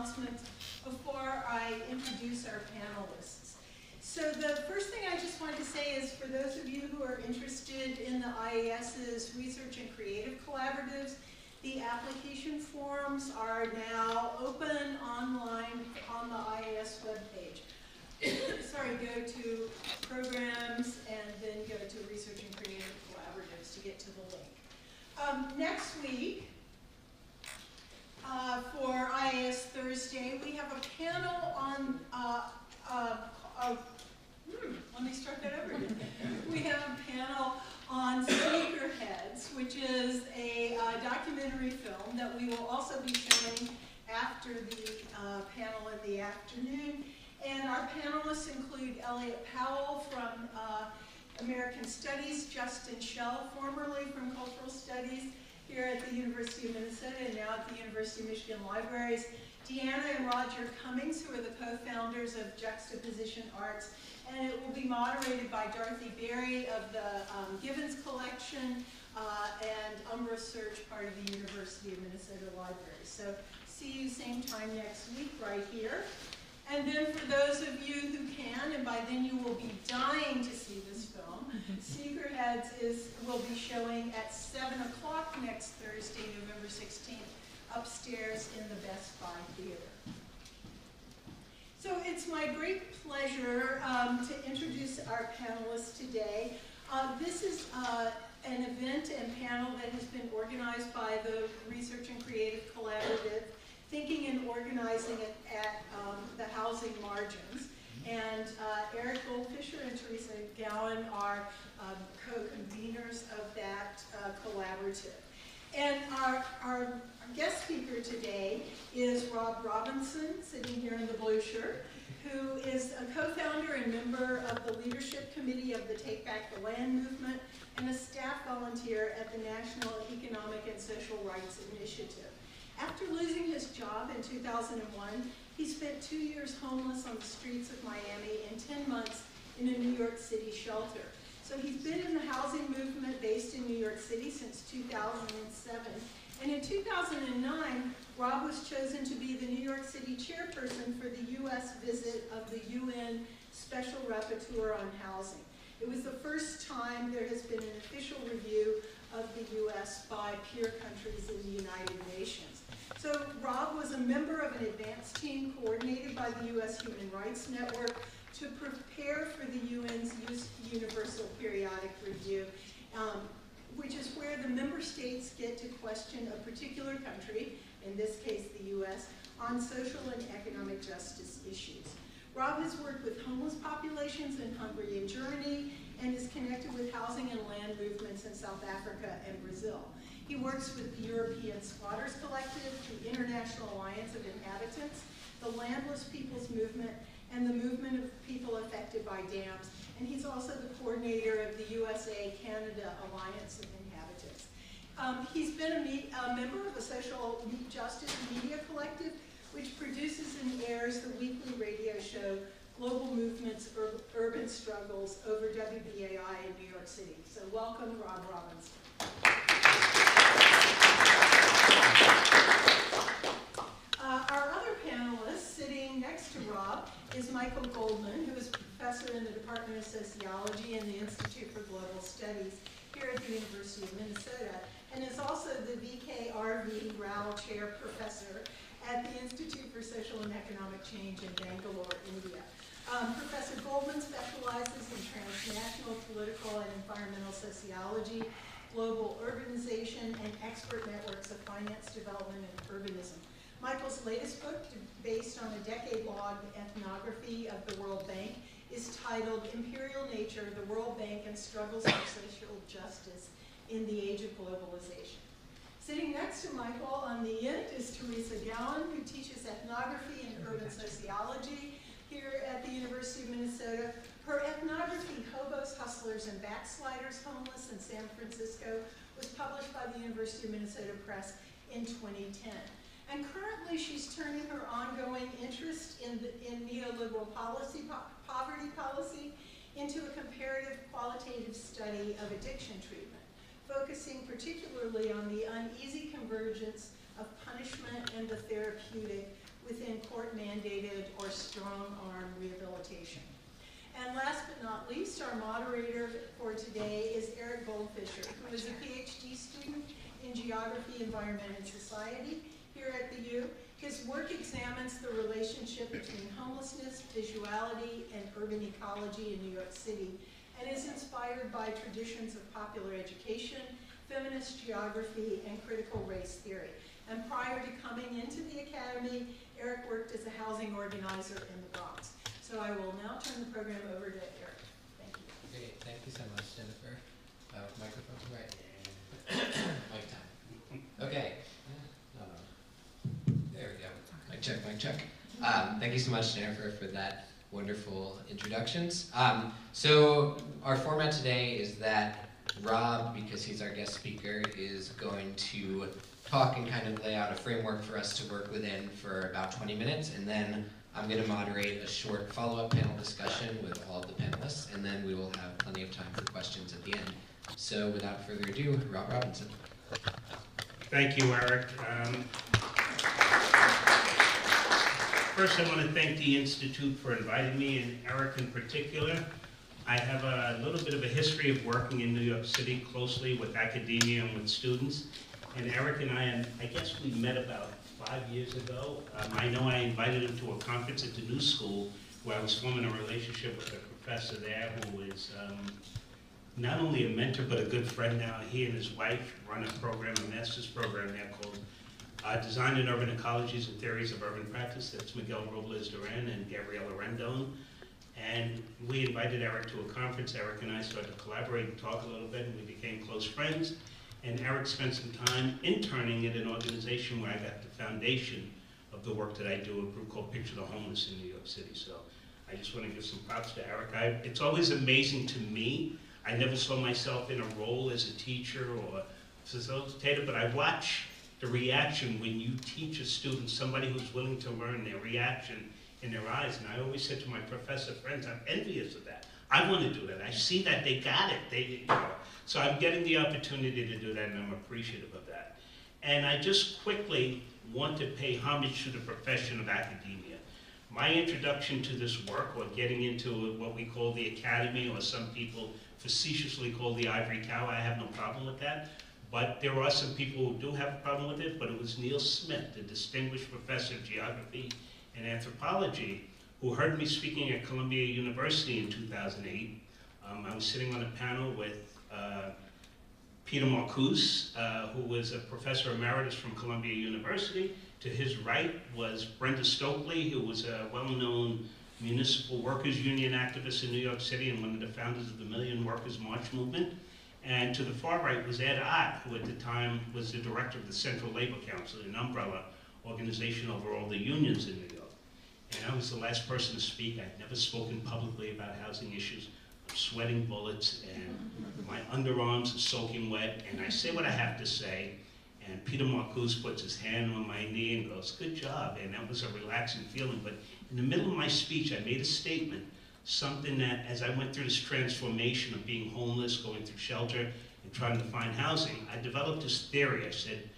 announcements before I introduce our panelists. So the first thing I just wanted to say is for those of you who are interested in the IAS's research and creative collaboratives, the application forms are now open online on the IAS webpage. Sorry, go to programs and then go to research and creative collaboratives to get to the link. Next week, for IAS Thursday, we have a panel on, let me start that over again. We have a panel on Sneakerheads, which is a documentary film that we will also be showing after the panel in the afternoon. And our panelists include Elliot Powell from American Studies, Justin Schell, formerly from Cultural Studies here at the University of Minnesota and now at the University of Michigan Libraries, Deanna and Roger Cummings, who are the co-founders of Juxtaposition Arts, and it will be moderated by Dorothy Berry of the Givens Collection and Umbra Search, part of the University of Minnesota Libraries. So see you same time next week right here. And then for those of you who can, and by then you will be dying to see this film, Sneakerheads will be showing at 7 o'clock next Thursday, November 16th, upstairs in the Best Buy Theater. So it's my great pleasure to introduce our panelists today. This is an event and panel that has been organized by the Research and Creative Collaborative, Thinking and Organizing at the Housing Margins. And Eric Goldfisher and Teresa Gowan are co-conveners of that collaborative. And our guest speaker today is Rob Robinson, sitting here in the blue shirt, who is a co-founder and member of the leadership committee of the Take Back the Land movement and a staff volunteer at the National Economic and Social Rights Initiative. After losing his job in 2001, he spent 2 years homeless on the streets of Miami and 10 months in a New York City shelter. So he's been in the housing movement based in New York City since 2007. And in 2009, Rob was chosen to be the New York City chairperson for the U.S. visit of the UN Special Rapporteur on Housing. It was the first time there has been an official review of the U.S. by peer countries in the United Nations. So Rob was a member of an advance team coordinated by the U.S. Human Rights Network to prepare for the UN's Universal Periodic Review, which is where the member states get to question a particular country, in this case the U.S., on social and economic justice issues. Rob has worked with homeless populations in Hungary and Germany and is connected with housing and land movements in South Africa and Brazil. He works with the European Squatters Collective, the International Alliance of Inhabitants, the Landless Peoples Movement, and the movement of people affected by dams. And he's also the coordinator of the USA-Canada Alliance of Inhabitants. He's been a member of the Social Justice Media Collective, which produces and airs the weekly radio show Global Movements, Urban Struggles over WBAI in New York City. So welcome, Rob Robinson. Our other panelist sitting next to Rob is Michael Goldman, who is a professor in the Department of Sociology and the Institute for Global Studies here at the University of Minnesota, and is also the VKRV Rao Chair Professor at the Institute for Social and Economic Change in Bangalore, India. Professor Goldman specializes in transnational political and environmental sociology, global urbanization, and expert networks of finance, development, and urbanism. Michael's latest book, based on a decade-long ethnography of the World Bank, is titled Imperial Nature, the World Bank and Struggles for Social Justice in the Age of Globalization. Sitting next to Michael on the end is Teresa Gowan, who teaches ethnography and urban sociology here at the University of Minnesota. Her ethnography, Hobos, Hustlers, and Backsliders, Homeless in San Francisco, was published by the University of Minnesota Press in 2010. And currently she's turning her ongoing interest in neoliberal policy, poverty policy, into a comparative qualitative study of addiction treatment, focusing particularly on the uneasy convergence of punishment and the therapeutic within court-mandated or strong-arm rehabilitation. And last but not least, our moderator for today is Eric Goldfisher, who is a PhD student in Geography, Environment, and Society here at the U. His work examines the relationship between homelessness, visuality, and urban ecology in New York City, and is inspired by traditions of popular education, feminist geography, and critical race theory. And prior to coming into the Academy, Eric worked as a housing organizer in the Bronx. So I will now turn the program over to Eric. Thank you. Great, thank you so much, Jennifer. Microphone's right. Mic time. Okay. There we go. Mic check, mic check. Thank you so much, Jennifer, for that wonderful introductions. So our format today is that Rob, because he's our guest speaker, is going to talk and kind of lay out a framework for us to work within for about 20 minutes, and then I'm going to moderate a short follow-up panel discussion with all of the panelists, and then we will have plenty of time for questions at the end. So without further ado, Rob Robinson. Thank you, Eric. First, I want to thank the Institute for inviting me, and Eric in particular. I have a little bit of a history of working in New York City closely with academia and with students. And Eric and I guess we met about 5 years ago. I know I invited him to a conference at the New School where I was forming a relationship with a professor there who is not only a mentor but a good friend now. He and his wife run a program, a master's program there called Design in Urban Ecologies and Theories of Urban Practice. That's Miguel Robles Duran and Gabriela Rendon. And we invited Eric to a conference. Eric and I started to collaborate and talk a little bit, and we became close friends. And Eric spent some time interning at an organization where I got the foundation of the work that I do, a group called Picture the Homeless in New York City. So I just want to give some props to Eric. It's always amazing to me. I never saw myself in a role as a teacher or facilitator, but I watch the reaction when you teach a student, somebody who's willing to learn, their reaction in their eyes. And I always said to my professor friends, I'm envious of that. I want to do that. I see that they got it. So I'm getting the opportunity to do that, and I'm appreciative of that. And I just quickly want to pay homage to the profession of academia. My introduction to this work, or getting into what we call the academy, or some people facetiously call the ivory tower, I have no problem with that. But there are some people who do have a problem with it, but it was Neil Smith, the distinguished professor of geography and anthropology, who heard me speaking at Columbia University in 2008. I was sitting on a panel with Peter Marcuse, who was a professor emeritus from Columbia University. To his right was Brenda Stokely, who was a well-known municipal workers union activist in New York City and one of the founders of the Million Workers March movement. And to the far right was Ed Ott, who at the time was the director of the Central Labor Council, an umbrella organization over all the unions in New York. And I was the last person to speak. I'd never spoken publicly about housing issues. I'm sweating bullets, and my underarms are soaking wet, and I say what I have to say, and Peter Marcuse puts his hand on my knee and goes, good job, and that was a relaxing feeling. But in the middle of my speech, I made a statement, something that, as I went through this transformation of being homeless, going through shelter, and trying to find housing, I developed this theory. I said,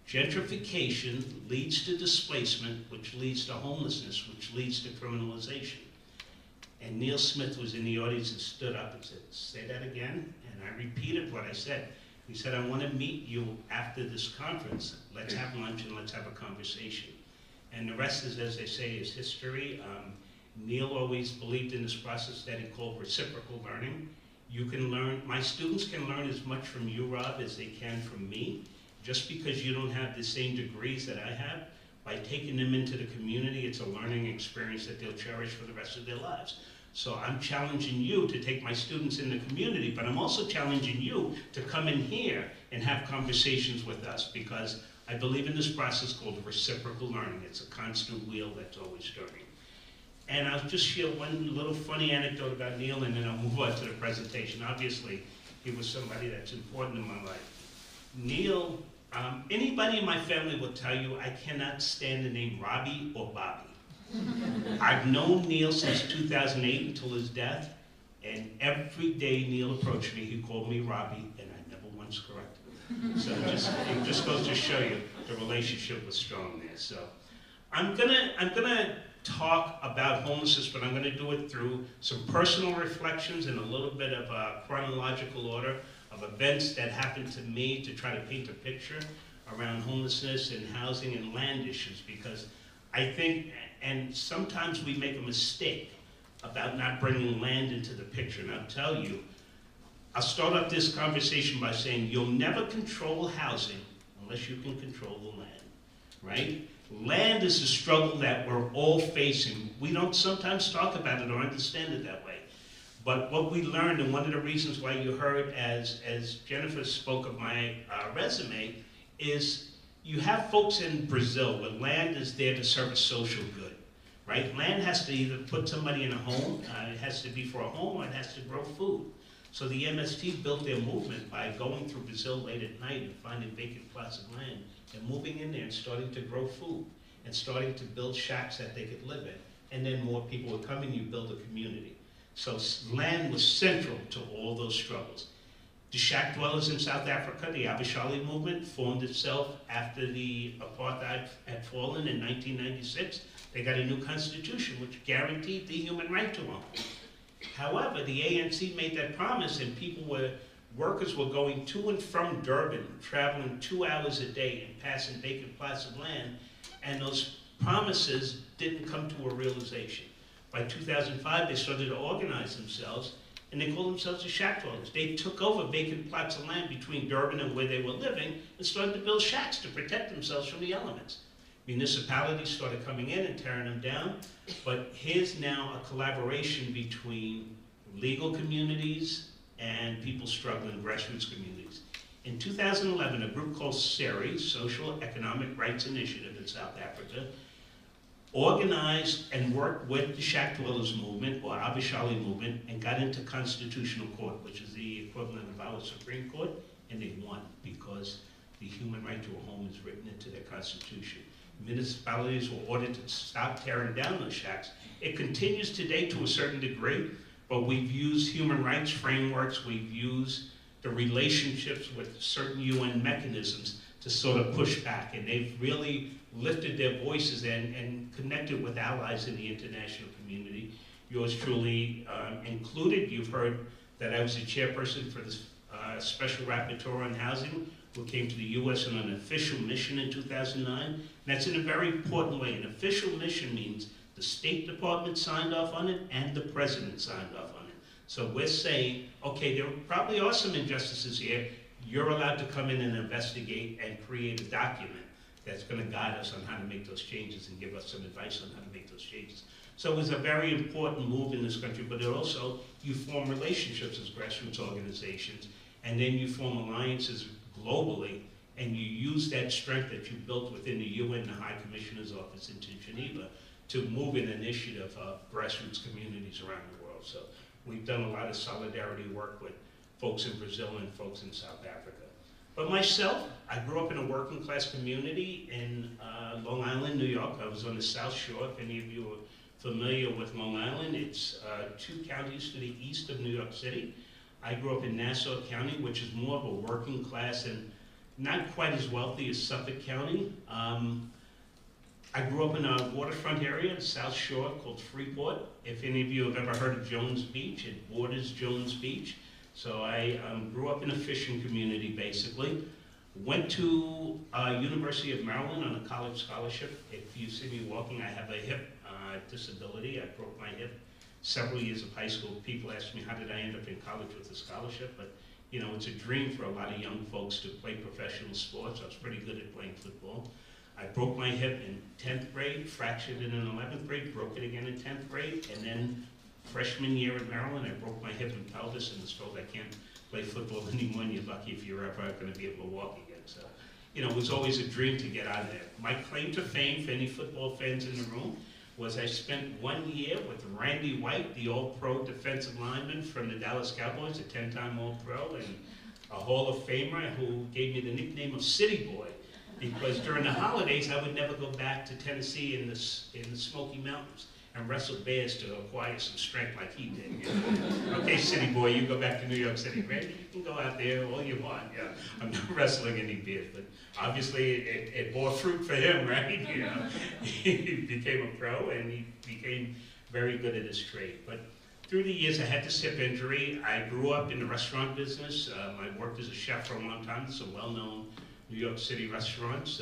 gentrification leads to displacement, which leads to homelessness, which leads to criminalization. And Neil Smith was in the audience and stood up and said, say that again? And I repeated what I said. He said, I want to meet you after this conference. Let's have lunch and let's have a conversation. And the rest is, as they say, is history. Neil always believed in this process that he called reciprocal learning. You can learn, my students can learn as much from you, Rob, as they can from me. Just because you don't have the same degrees that I have, by taking them into the community, it's a learning experience that they'll cherish for the rest of their lives. So I'm challenging you to take my students in the community, but I'm also challenging you to come in here and have conversations with us, because I believe in this process called reciprocal learning. It's a constant wheel that's always turning. And I'll just share one little funny anecdote about Neil, and then I'll move on to the presentation. Obviously, he was somebody that's important in my life. Neil, anybody in my family will tell you I cannot stand the name Robbie or Bobby. I've known Neil since 2008 until his death, and every day Neil approached me, he called me Robbie, and I never once corrected him. So it just goes to show you the relationship was strong there. So I'm gonna talk about homelessness, but I'm gonna do it through some personal reflections and a little bit of a chronological order of events that happened to me to try to paint a picture around homelessness and housing and land issues, because I think, and sometimes we make a mistake about not bringing land into the picture, and I'll tell you, I'll start up this conversation by saying you'll never control housing unless you can control the land, right? Land is a struggle that we're all facing. We don't sometimes talk about it or understand it that way. But what we learned, and one of the reasons why you heard as Jennifer spoke of my resume, is you have folks in Brazil where land is there to serve a social good, right? Land has to either put somebody in a home, it has to be for a home, or it has to grow food. So the MST built their movement by going through Brazil late at night and finding vacant plots of land and moving in there and starting to grow food and starting to build shacks that they could live in. And then more people would come and you build a community. So land was central to all those struggles. The shack dwellers in South Africa, the Abishali movement, formed itself after the apartheid had fallen in 1996. They got a new constitution which guaranteed the human right to own. However, the ANC made that promise, and workers were going to and from Durban, traveling 2 hours a day and passing vacant plots of land, and those promises didn't come to a realization. By 2005, they started to organize themselves, and they called themselves the shack dwellers. They took over vacant plots of land between Durban and where they were living and started to build shacks to protect themselves from the elements. Municipalities started coming in and tearing them down, but here's now a collaboration between legal communities and people struggling, grassroots communities. In 2011, a group called SERI, Social Economic Rights Initiative in South Africa, organized and worked with the Shack Dwellers movement, or Abishali movement, and got into constitutional court, which is the equivalent of our Supreme Court, and they won because the human right to a home is written into their constitution. Municipalities were ordered to stop tearing down those shacks. It continues today to a certain degree, but we've used human rights frameworks, we've used the relationships with certain UN mechanisms to sort of push back, and they've really lifted their voices and connected with allies in the international community. Yours truly included. You've heard that I was the chairperson for this Special Rapporteur on Housing, who came to the U.S. on an official mission in 2009. And that's in a very important way. An official mission means the State Department signed off on it and the President signed off on it. So we're saying, okay, there probably are some injustices here. You're allowed to come in and investigate and create a document that's going to guide us on how to make those changes and give us some advice on how to make those changes. So it was a very important move in this country, but it also, you form relationships as grassroots organizations, and then you form alliances globally, and you use that strength that you built within the UN, the High Commissioner's Office into Geneva, to move an initiative of grassroots communities around the world. So we've done a lot of solidarity work with folks in Brazil and folks in South Africa. But myself, I grew up in a working class community in Long Island, New York. I was on the South Shore. If any of you are familiar with Long Island, it's 2 counties to the east of New York City. I grew up in Nassau County, which is more of a working class and not quite as wealthy as Suffolk County. I grew up in a waterfront area, South Shore, called Freeport. If any of you have ever heard of Jones Beach, it borders Jones Beach. So I grew up in a fishing community, basically. Went to University of Maryland on a college scholarship. If you see me walking, I have a hip disability. I broke my hip several years of high school. People ask me, how did I end up in college with a scholarship? But, you know, it's a dream for a lot of young folks to play professional sports. I was pretty good at playing football. I broke my hip in 10th grade, fractured it in 11th grade, broke it again in 10th grade, and then freshman year at Maryland, I broke my hip and pelvis and was told I can't play football anymore, and you're lucky if you're ever going to be able to walk again. So, you know, it was always a dream to get out of there. My claim to fame, for any football fans in the room, was I spent 1 year with Randy White, the All-Pro defensive lineman from the Dallas Cowboys, a 10-time All-Pro, and a Hall of Famer who gave me the nickname of City Boy, because during the holidays I would never go back to Tennessee in the Smoky Mountains. and wrestle bears to acquire some strength like he did. You know? Okay, city boy, you go back to New York City. Randy, you can go out there all you want. Yeah, I'm not wrestling any bears, but obviously it bore fruit for him, right? You know, he became a pro and he became very good at his trade. But through the years, I had this hip injury. I grew up in the restaurant business. I worked as a chef for a long time, some well-known New York City restaurants,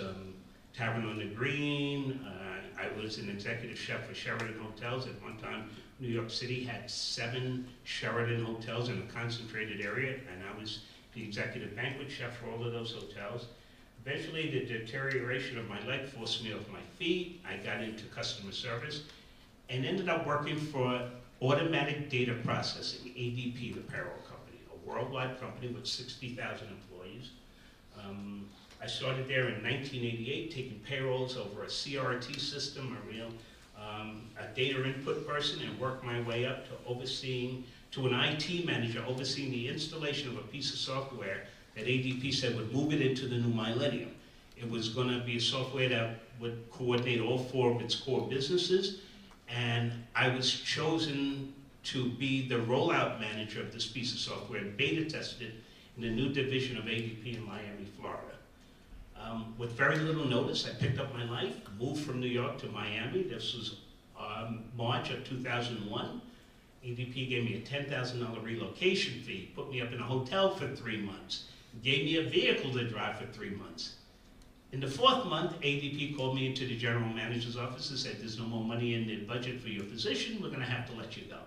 Tavern on the Green. I was an executive chef for Sheraton Hotels. At one time, New York City had 7 Sheraton hotels in a concentrated area, and I was the executive banquet chef for all of those hotels. Eventually, the deterioration of my leg forced me off my feet. I got into customer service and ended up working for Automatic Data Processing, ADP, the payroll company, a worldwide company with 60,000 employees. I started there in 1988, taking payrolls over a CRT system, a data input person, and worked my way up to an IT manager overseeing the installation of a piece of software that ADP said would move it into the new millennium. It was going to be a software that would coordinate all 4 of its core businesses, and I was chosen to be the rollout manager of this piece of software and beta tested it in a new division of ADP in Miami, Florida. With very little notice, I picked up my life, moved from New York to Miami. This was March of 2001. ADP gave me a $10,000 relocation fee, put me up in a hotel for 3 months, gave me a vehicle to drive for 3 months. In the 4th month, ADP called me into the general manager's office and said, there's no more money in the budget for your position, we're going to have to let you go.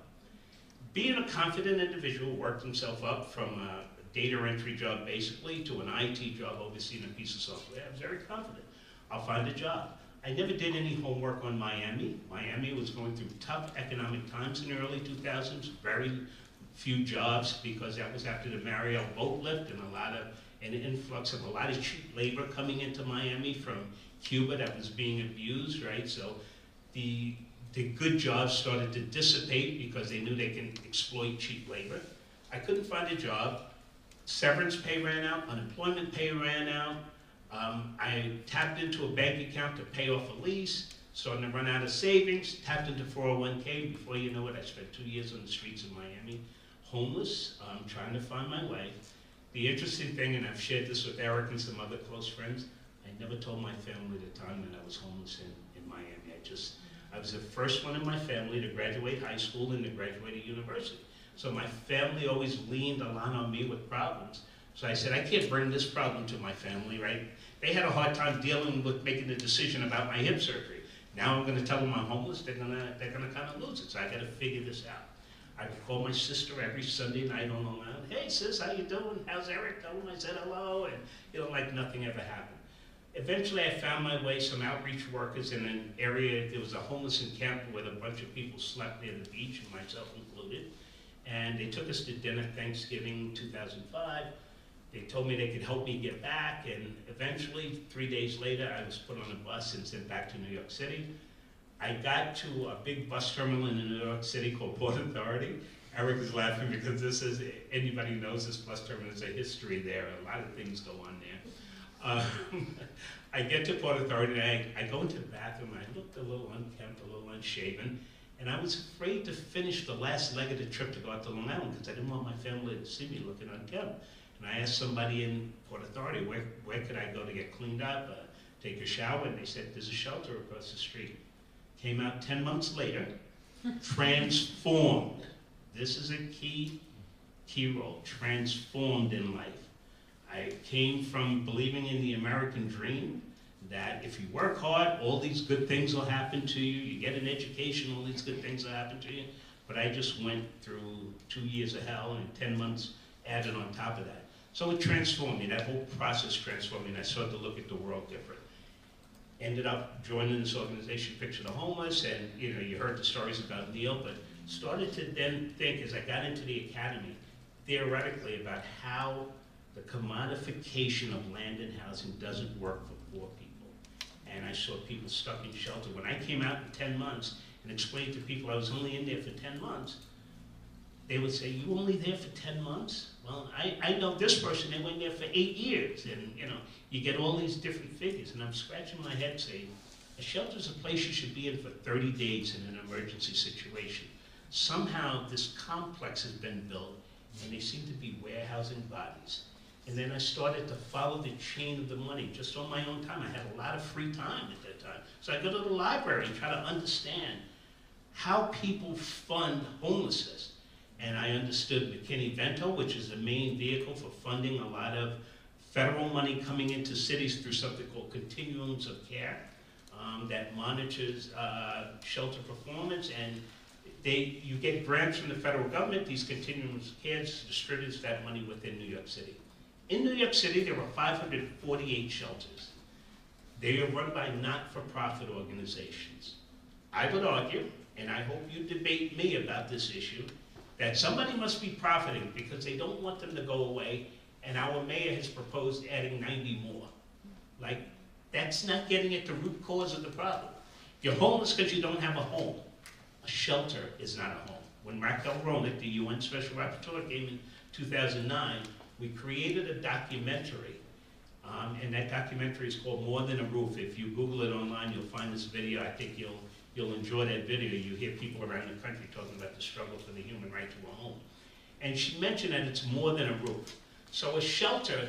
Being a confident individual, worked himself up from a data entry job basically to an IT job overseeing a piece of software. I was very confident. I'll find a job. I never did any homework on Miami. Miami was going through tough economic times in the early 2000s, very few jobs because that was after the Mariel boat lift and an influx of a lot of cheap labor coming into Miami from Cuba that was being abused, right? So the good jobs started to dissipate because they knew they can exploit cheap labor. I couldn't find a job. Severance pay ran out, unemployment pay ran out. I tapped into a bank account to pay off a lease, starting to run out of savings, tapped into 401k. Before you know it, I spent 2 years on the streets of Miami, homeless, trying to find my way. The interesting thing, and I've shared this with Eric and some other close friends, I never told my family the time that I was homeless in Miami. I was the first one in my family to graduate high school and to graduate university. So my family always leaned a lot on me with problems. So I said, I can't bring this problem to my family, right? They had a hard time dealing with making a decision about my hip surgery. Now I'm gonna tell them I'm homeless, they're gonna kind of lose it. So I gotta figure this out. I would call my sister every Sunday night on Long Island. Hey sis, how you doing? How's Eric? Tell him I said hello, and like nothing ever happened. Eventually I found my way, some outreach workers in an area, there was a homeless encampment where a bunch of people slept near the beach, and myself included. And they took us to dinner Thanksgiving 2005. They told me they could help me get back, and eventually, 3 days later, I was put on a bus and sent back to New York City. I got to a big bus terminal in New York City called Port Authority. Eric is laughing because this is, anybody knows this bus terminal, there's a history there, a lot of things go on there. I get to Port Authority, and I go into the bathroom, I looked a little unkempt, a little unshaven, and I was afraid to finish the last leg of the trip to go out to Long Island because I didn't want my family to see me looking unkempt. And I asked somebody in Port Authority, where could I go to get cleaned up, take a shower? And they said, there's a shelter across the street. Came out 10 months later, transformed. This is a key role, transformed in life. I came from believing in the American dream, that if you work hard, all these good things will happen to you. You get an education, all these good things will happen to you. But I just went through 2 years of hell and 10 months added on top of that. So it transformed me, that whole process transformed me, and I started to look at the world different. Ended up joining this organization, Picture the Homeless, and you heard the stories about Neil, but started to then think, as I got into the academy, theoretically about how the commodification of land and housing doesn't work for poor people. And I saw people stuck in shelter. When I came out in 10 months and explained to people I was only in there for 10 months, they would say, you only there for 10 months? Well, I know this person, they went there for 8 years. And you get all these different figures. And I'm scratching my head saying, A shelter is a place you should be in for 30 days in an emergency situation. Somehow this complex has been built and they seem to be warehousing bodies. And then I started to follow the chain of the money just on my own time. I had a lot of free time at that time. So I go to the library and try to understand how people fund homelessness. And I understood McKinney-Vento, which is the main vehicle for funding a lot of federal money coming into cities through something called continuums of care that monitors shelter performance, and you get grants from the federal government. These continuums of care distributes that money within New York City. In New York City, there are 548 shelters. They are run by not-for-profit organizations. I would argue, and I hope you debate me about this issue, that somebody must be profiting because they don't want them to go away, and our mayor has proposed adding 90 more. Like, that's not getting at the root cause of the problem. You're homeless because you don't have a home. A shelter is not a home. When Raquel Roenick, the UN Special Rapporteur, came in 2009, we created a documentary, and that documentary is called More Than a Roof. If you Google it online, you'll find this video. I think you'll enjoy that video. You hear people around the country talking about the struggle for the human right to a home. And she mentioned that it's more than a roof. So a shelter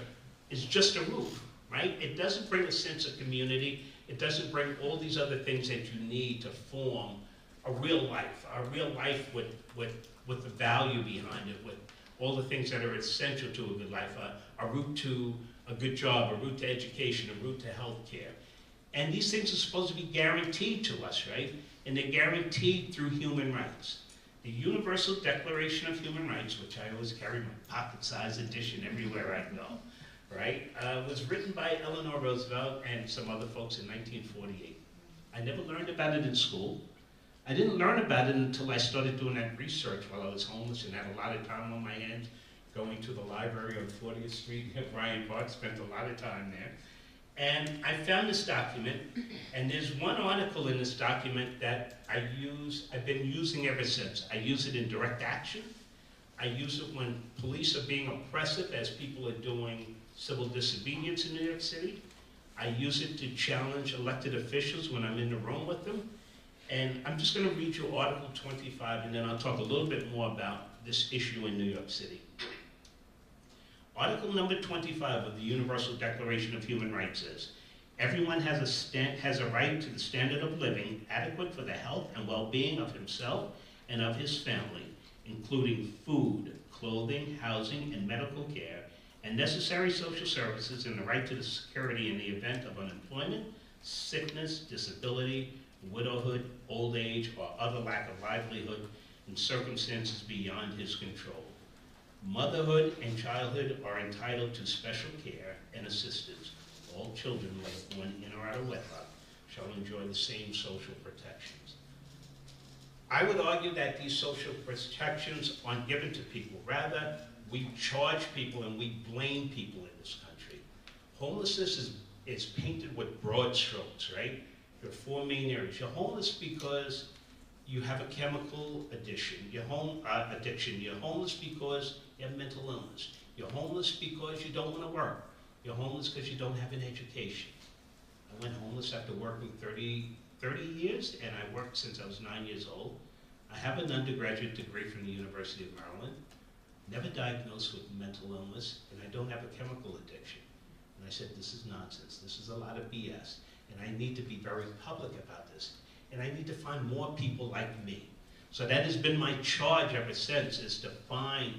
is just a roof, right? It doesn't bring a sense of community. It doesn't bring all these other things that you need to form a real life with the value behind it, with all the things that are essential to a good life, a route to a good job, a route to education, a route to health care. And these things are supposed to be guaranteed to us, right? And they're guaranteed through human rights. The Universal Declaration of Human Rights, which I always carry my pocket-sized edition everywhere I go, right, was written by Eleanor Roosevelt and some other folks in 1948. I never learned about it in school. I didn't learn about it until I started doing that research while I was homeless and had a lot of time on my hands going to the library on 40th Street at Bryant Park, spent a lot of time there. And I found this document, and there's one article in this document that I've been using ever since. I use it in direct action. I use it when police are being oppressive as people are doing civil disobedience in New York City. I use it to challenge elected officials when I'm in the room with them. And I'm just going to read you Article 25, and then I'll talk a little bit more about this issue in New York City. Article number 25 of the Universal Declaration of Human Rights says, everyone has a right to the standard of living adequate for the health and well-being of himself and of his family, including food, clothing, housing, and medical care, and necessary social services, and the right to the security in the event of unemployment, sickness, disability, widowhood, old age, or other lack of livelihood in circumstances beyond his control. Motherhood and childhood are entitled to special care and assistance. All children, whether born in or out of wedlock, shall enjoy the same social protections. I would argue that these social protections aren't given to people. Rather, we charge people and we blame people in this country. Homelessness is painted with broad strokes, right? There are four main areas. You're homeless because you have a chemical addiction. You're homeless because you have mental illness. You're homeless because you don't want to work. You're homeless because you don't have an education. I went homeless after working 30 years, and I worked since I was 9 years old. I have an undergraduate degree from the University of Maryland, never diagnosed with mental illness, and I don't have a chemical addiction. And I said, this is nonsense. This is a lot of BS, and I need to be very public about this. And I need to find more people like me. So that has been my charge ever since, is to find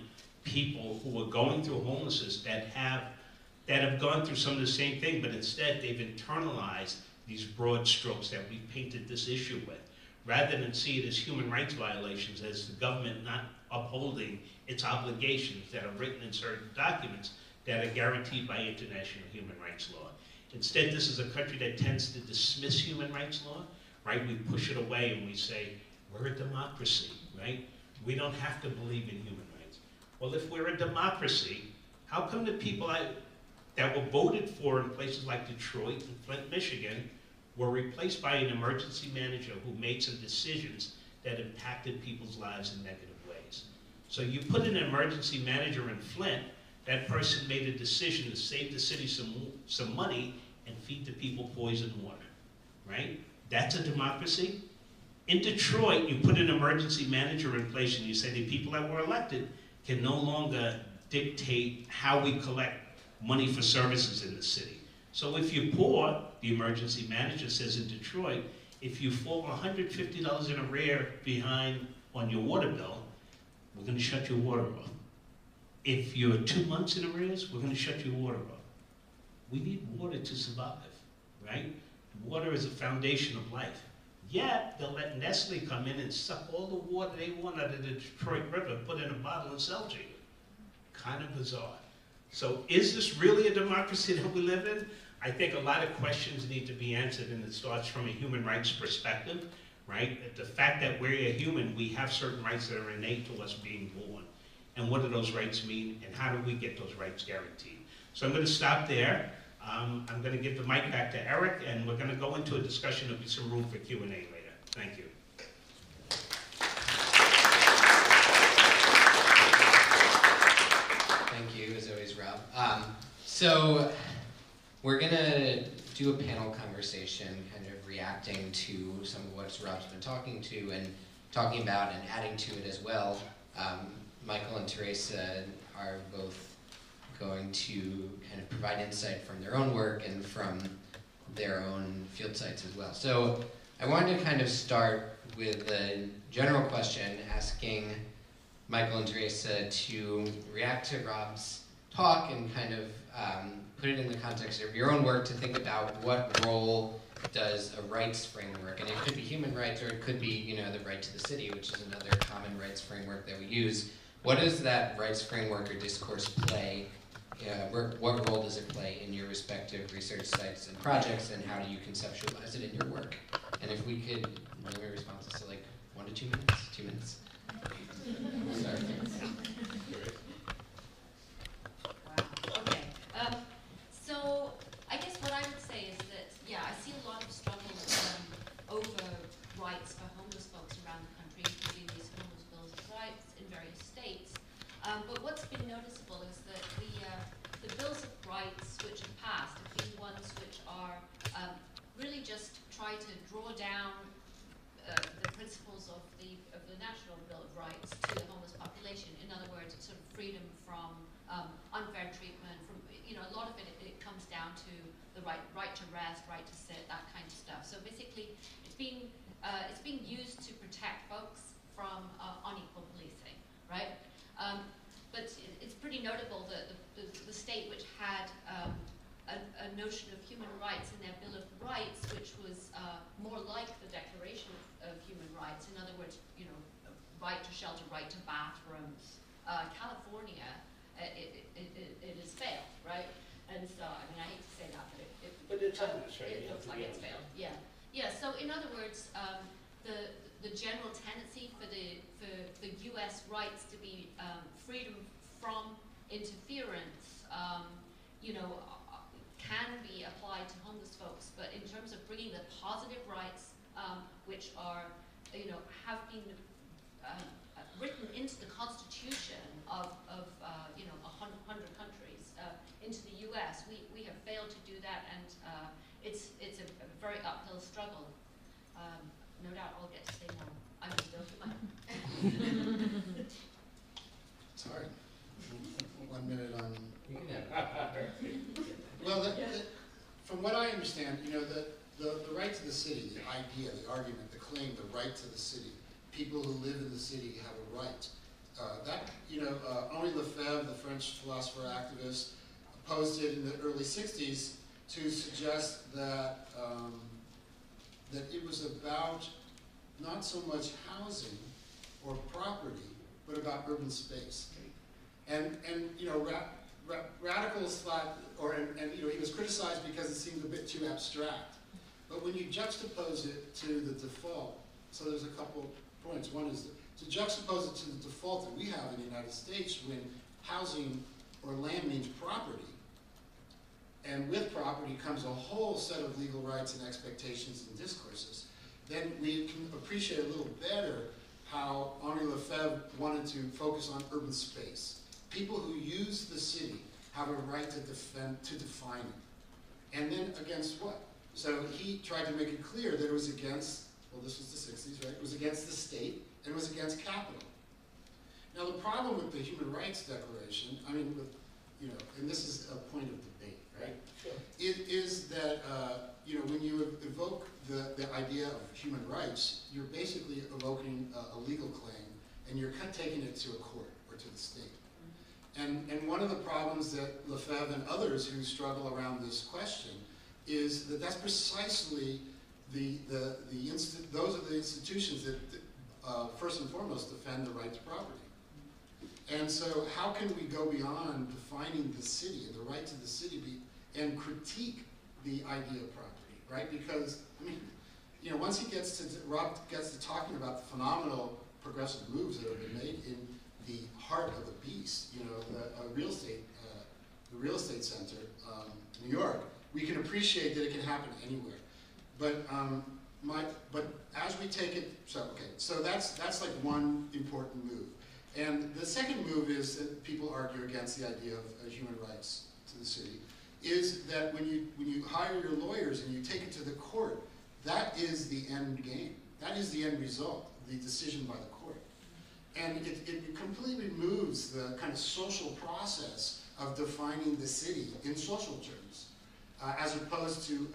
people who are going through homelessness that have gone through some of the same thing, but instead they've internalized these broad strokes that we painted this issue with, rather than see it as human rights violations, as the government not upholding its obligations that are written in certain documents that are guaranteed by international human rights law. Instead, this is a country that tends to dismiss human rights law, right? We push it away and we say, we're a democracy, right? We don't have to believe in human rights. Well, if we're a democracy, how come the people that were voted for in places like Detroit and Flint, Michigan, were replaced by an emergency manager who made some decisions that impacted people's lives in negative ways? So you put an emergency manager in Flint, that person made a decision to save the city some money and feed the people poisoned water, right? That's a democracy. In Detroit, you put an emergency manager in place and you say the people that were elected can no longer dictate how we collect money for services in the city. So if you're poor, the emergency manager says in Detroit, if you fall $150 in arrear behind on your water bill, we're going to shut your water off. If you're 2 months in arrears, we're going to shut your water off. We need water to survive, right? Water is a foundation of life. Yet, they'll let Nestle come in and suck all the water they want out of the Detroit River, put in a bottle and sell to you. Kind of bizarre. So is this really a democracy that we live in? I think a lot of questions need to be answered, and it starts from a human rights perspective, right? The fact that we're a human, we have certain rights that are innate to us being born. And what do those rights mean, and how do we get those rights guaranteed? So I'm going to stop there. I'm going to give the mic back to Eric, and we're going to go into a discussion. There'll be some room for Q&A later. Thank you. Thank you, as always, Rob. So we're going to do a panel conversation, kind of reacting to some of what Rob's been talking about and adding to it as well. Michael and Teresa are both going to kind of provide insight from their own work and from their own field sites as well. So I wanted to kind of start with a general question, asking Michael and Teresa to react to Rob's talk and kind of put it in the context of your own work, to think about what role does a rights framework, and it could be human rights or it could be, you know, the right to the city, which is another common rights framework that we use. What does that rights framework or discourse play? What role does it play in your respective research sites and projects, and how do you conceptualize it in your work? And if we could limit responses to like 1 to 2 minutes. 2 minutes. Sorry. Wow. Okay. So I guess what I would say is that, yeah, I see a lot of struggle over rights for homeless folks around the country, including these homeless bills of rights in various states. But what's been noticeable is that the bills of rights which have passed have been ones which are really just try to draw down the principles of the National Bill of Rights to the homeless population. In other words, it's sort of freedom from unfair treatment. From, you know, a lot of it comes down to the right to rest, right to sit, that kind of stuff. So basically, it's being used to protect folks from unequal policing, right? But it's pretty notable that the state which had a notion of human rights in their Bill of Rights, which was more like the Declaration of Human Rights, in other words, you know, right to shelter, right to bathrooms. California, it has failed, right? And so, I mean, I hate to say that, but it's honest, right? It looks like it's failed. Yeah, yeah. So in other words, the general tendency for the U.S. rights to be freedom from interference, you know, can be applied to homeless folks. But in terms of bringing the positive rights, which are, you know, have been written into the Constitution of you know, 100 countries, into the U.S., we have failed to do that, and it's a very uphill struggle. No doubt I'll get to say more. I'm just It's hard. 1 minute on. Well, from what I understand, you know, the right to the city, the idea, the argument, the claim, the right to the city, people who live in the city have a right. That, you know, Henri Lefebvre, the French philosopher activist, opposed it in the early 60s to suggest that that it was about not so much housing or property, but about urban space. And you know, radicals thought, and you know, he was criticized because it seemed a bit too abstract. But when you juxtapose it to the default, so there's a couple points. One is to juxtapose it to the default that we have in the United States when housing or land means property. And with property comes a whole set of legal rights and expectations and discourses. Then we can appreciate a little better how Henri Lefebvre wanted to focus on urban space. People who use the city have a right to define it. And then against what? So he tried to make it clear that it was against, well, this was the 60s, right? It was against the state and it was against capital. Now the problem with the Human Rights Declaration, I mean, with, you know, and this is a point of debate, right? Sure. It is that, you know, when you evoke the idea of human rights, you're basically evoking a legal claim and you're kind of taking it to a court or to the state. And one of the problems that Lefebvre and others who struggle around this question is that that's precisely those are the institutions that first and foremost defend the right to property. And so how can we go beyond defining the city and the right to the city and critique the idea of property, right? Because, I mean, you know, once Rob gets to talking about the phenomenal progressive moves that have been made in the heart of the beast, you know, the real estate center, New York, we can appreciate that it can happen anywhere. But but as we take it, so that's like one important move. And the second move is that people argue against the idea of human rights to the city, is that when you hire your lawyers and you take it to the court, that is the end game. That is the end result, the decision by the court. And it completely removes the kind of social process of defining the city in social terms, as opposed to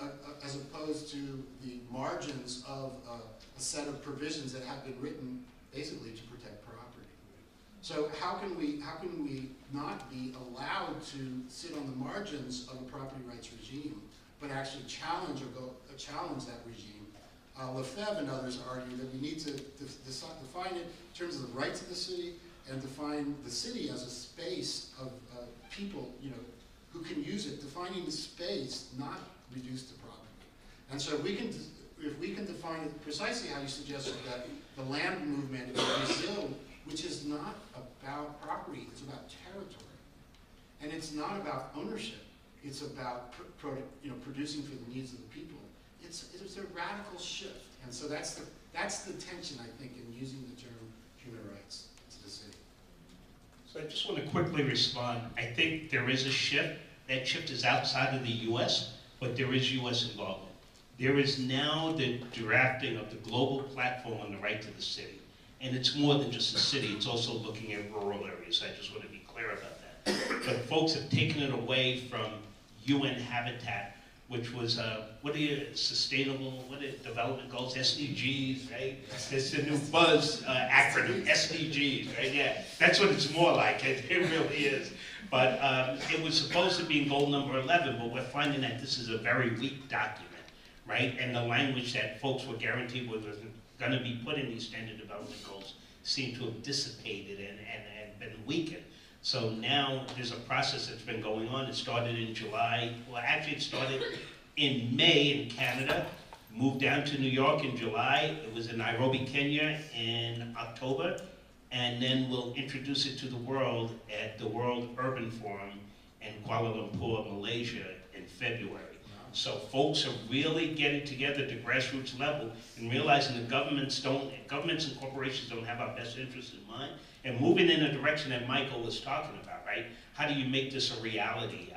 the margins of a set of provisions that have been written basically to protect property. So how can we not be allowed to sit on the margins of a property rights regime, but actually challenge that regime? Lefebvre and others argue that we need to define it in terms of the rights of the city and define the city as a space of people, you know, who can use it, defining the space, not reduced to property. And so if we can define it precisely how you suggested, that the land movement in Brazil, which is not about property, it's about territory. And it's not about ownership, it's about producing for the needs of the people. It's a radical shift. And so that's the tension, I think, in using the term human rights to the city. So I just want to quickly respond. I think there is a shift. That shift is outside of the U.S., but there is U.S. involvement. There is now the drafting of the global platform on the right to the city. And it's more than just the city, it's also looking at rural areas. I just want to be clear about that. But folks have taken it away from UN Habitat, which was, development goals, SDGs, right? It's the new buzz acronym, SDGs, right? Yeah, that's what it's more like, it really is. But it was supposed to be in goal number 11, but we're finding that this is a very weak document, right? And the language that folks were guaranteed was going to be put in these standard development goals seem to have dissipated and been weakened. So now there's a process that's been going on. It started in July. Well, actually it started in May in Canada, moved down to New York in July. It was in Nairobi, Kenya in October. And then we'll introduce it to the world at the World Urban Forum in Kuala Lumpur, Malaysia in February. So folks are really getting together at the grassroots level and realizing that governments and corporations don't have our best interests in mind, and moving in a direction that Michael was talking about, right? How do you make this a reality?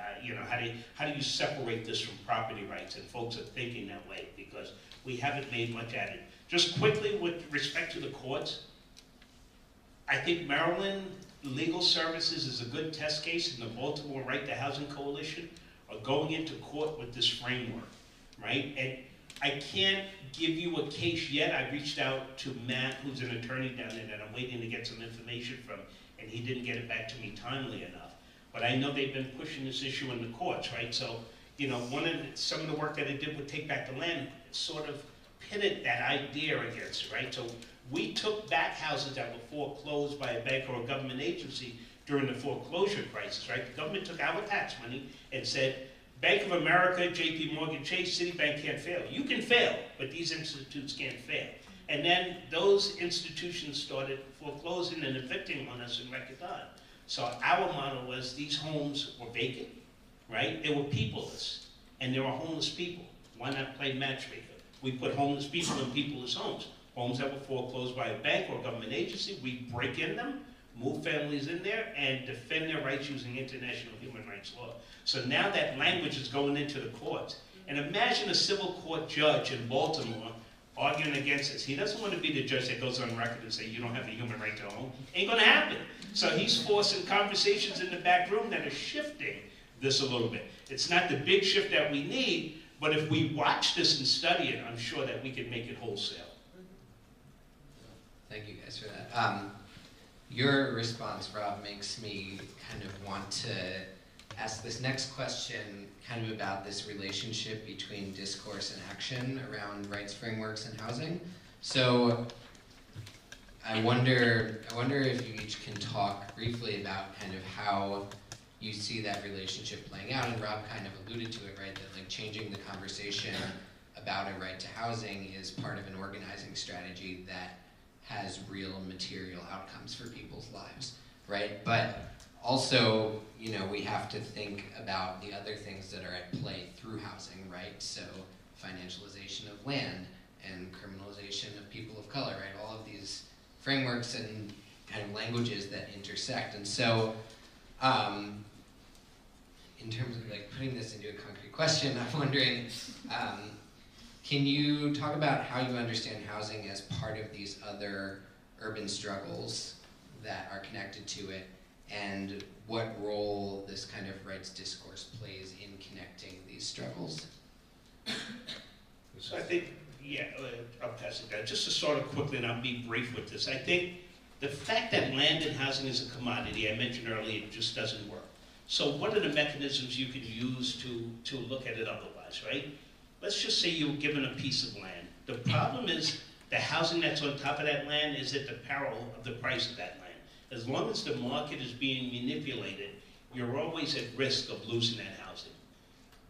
How do you separate this from property rights? And folks are thinking that way because we haven't made much at it. Just quickly, with respect to the courts, I think Maryland Legal Services is a good test case, and the Baltimore Right to Housing Coalition are going into court with this framework, right? And I can't give you a case yet. I reached out to Matt, who's an attorney down there that I'm waiting to get some information from, and he didn't get it back to me timely enough. But I know they've been pushing this issue in the courts, right? So, you know, some of the work that I did with Take Back the Land sort of pitted that idea against it, right? So we took back houses that were foreclosed by a bank or a government agency during the foreclosure crisis, right? The government took our tax money and said, Bank of America, JP Morgan Chase, Citibank can't fail. You can fail, but these institutes can't fail. And then those institutions started foreclosing and evicting on us in record time. So our model was these homes were vacant, right? They were peopleless, and there were homeless people. Why not play matchmaker? We put homeless people in peopleless homes. Homes that were foreclosed by a bank or a government agency, we break in them, move families in there, and defend their rights using international human rights law. So now that language is going into the courts. And imagine a civil court judge in Baltimore arguing against this. He doesn't want to be the judge that goes on record and say, you don't have the human right to a home. Ain't going to happen. So he's forcing conversations in the back room that are shifting this a little bit. It's not the big shift that we need, but if we watch this and study it, I'm sure that we can make it wholesale. Thank you guys for that. Your response, Rob, makes me kind of want to ask this next question kind of about this relationship between discourse and action around rights frameworks and housing. So I wonder if you each can talk briefly about kind of how you see that relationship playing out, and Rob kind of alluded to it, right, that like changing the conversation about a right to housing is part of an organizing strategy that has real material outcomes for people's lives, right? But also, you know, we have to think about the other things that are at play through housing, right? So financialization of land and criminalization of people of color, right? All of these frameworks and kind of languages that intersect. And so, in terms of like putting this into a concrete question, I'm wondering, can you talk about how you understand housing as part of these other urban struggles that are connected to it, and what role this kind of rights discourse plays in connecting these struggles? So I think, yeah, I'll pass it down. Just to sort of quickly, and I'll be brief with this, I think the fact that land and housing is a commodity, I mentioned earlier, it just doesn't work. So what are the mechanisms you can use to look at it otherwise, right? Let's just say you're given a piece of land. The problem is the housing that's on top of that land is at the peril of the price of that land. As long as the market is being manipulated, you're always at risk of losing that housing.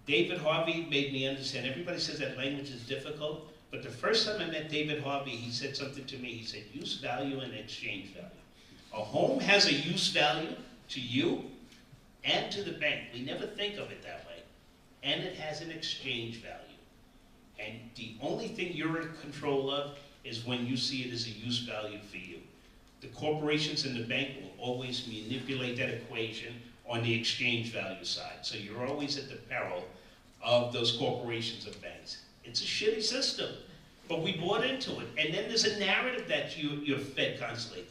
David Harvey made me understand, everybody says that language is difficult, but the first time I met David Harvey, he said something to me. He said, use value and exchange value. A home has a use value to you and to the bank. We never think of it that way. And it has an exchange value. And the only thing you're in control of is when you see it as a use value for you. The corporations and the bank will always manipulate that equation on the exchange value side. So you're always at the peril of those corporations and banks. It's a shitty system, but we bought into it. And then there's a narrative that you're fed constantly.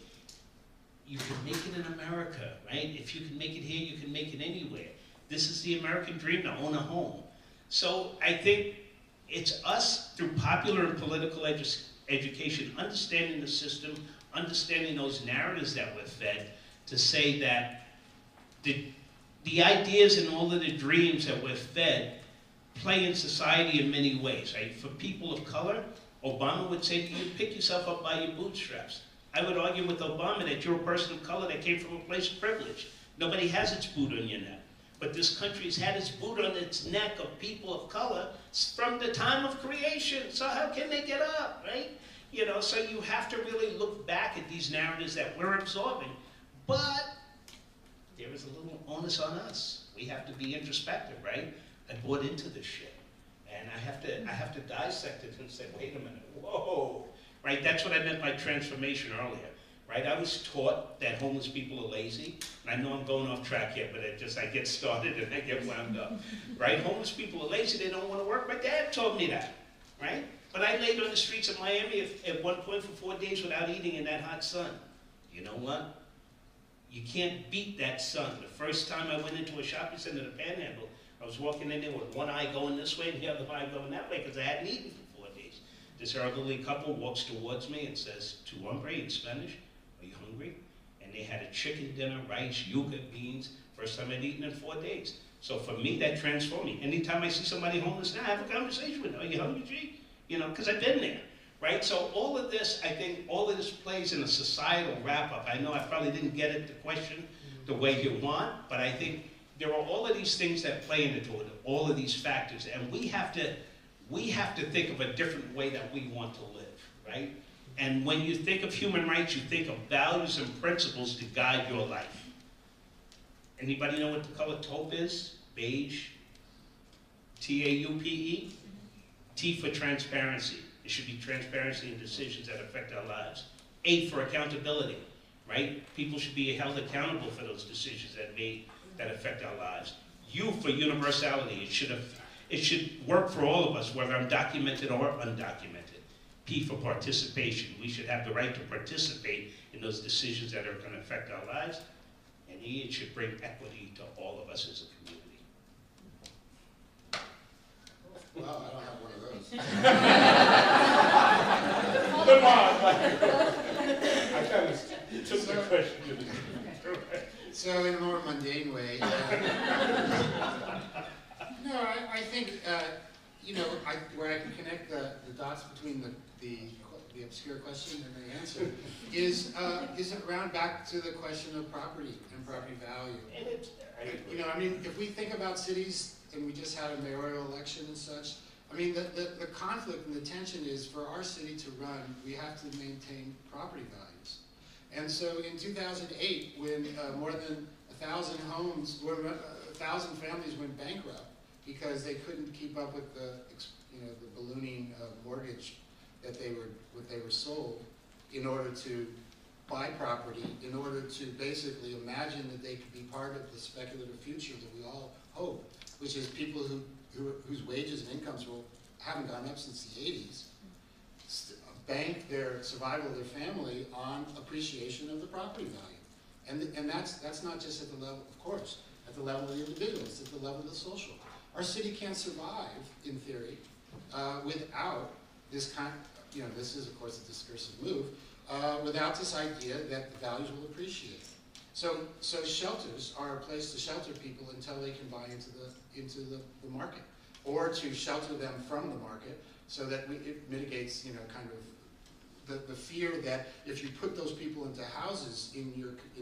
You can make it in America, right? If you can make it here, you can make it anywhere. This is the American dream, to own a home. So I think it's us, through popular and political education, understanding the system, understanding those narratives that we're fed, to say that the ideas and all of the dreams that we're fed play in society in many ways, right? For people of color, Obama would say to you, pick yourself up by your bootstraps. I would argue with Obama that you're a person of color that came from a place of privilege. Nobody has its boot on your neck. But this country's had its boot on its neck of people of color from the time of creation. So how can they get up, right? You know, so you have to really look back at these narratives that we're absorbing. But there is a little onus on us. We have to be introspective, right? I bought into this shit. And I have to dissect it and say, wait a minute, whoa. Right, that's what I meant by transformation earlier. Right, I was taught that homeless people are lazy. And I know I'm going off track here, but I get started and I get wound up. Right, homeless people are lazy, they don't want to work. My dad told me that, right? But I laid on the streets of Miami at one point for 4 days without eating in that hot sun. You know what? You can't beat that sun. The first time I went into a shopping center, the Panhandle, I was walking in there with one eye going this way and the other eye going that way because I hadn't eaten for 4 days. This elderly couple walks towards me and says, "Tu hambre," in Spanish. Are you hungry? And they had a chicken dinner, rice, yuca, beans. First time I'd eaten in 4 days. So for me, that transformed me. Anytime I see somebody homeless now, I have a conversation with them. Are you hungry, G? You know, because I've been there, right? So all of this, I think, all of this plays in a societal wrap-up. I know I probably didn't get at the question the way you want, but I think there are all of these things that play into it, all of these factors, and we have to think of a different way that we want to live, right? And when you think of human rights, you think of values and principles to guide your life. Anybody know what the color taupe is? Beige. T-A-U-P-E? T for transparency. It should be transparency in decisions that affect our lives. A for accountability, right? People should be held accountable for those decisions that affect our lives. U for universality. It should work for all of us, whether I'm documented or undocumented. P for participation. We should have the right to participate in those decisions that are going to affect our lives. And E, it should bring equity to all of us as a community. Well, I don't have one of those. Come on, I kind of took the question to the So in a more mundane way, no, I think, you know, where I can connect the dots between the obscure question and the answer is around back to the question of property and property value. You know, I mean, if we think about cities, and we just had a mayoral election and such, I mean, the conflict and the tension is for our city to run, we have to maintain property values. And so in 2008, when more than 1,000 homes, 1,000 families went bankrupt because they couldn't keep up with the ballooning mortgage that they were sold in order to buy property, in order to basically imagine that they could be part of the speculative future that we all hope, which is people whose wages and incomes haven't gone up since the 80s, bank their survival of their family on appreciation of the property value. And that's not just at the level, of course, at the level of the individual, it's at the level of the social. Our city can't survive, in theory, without this kind, you know, this is of course a discursive move, without this idea that the values will appreciate. So shelters are a place to shelter people until they can buy into the market, or to shelter them from the market so that it mitigates, you know, kind of the fear that if you put those people into houses in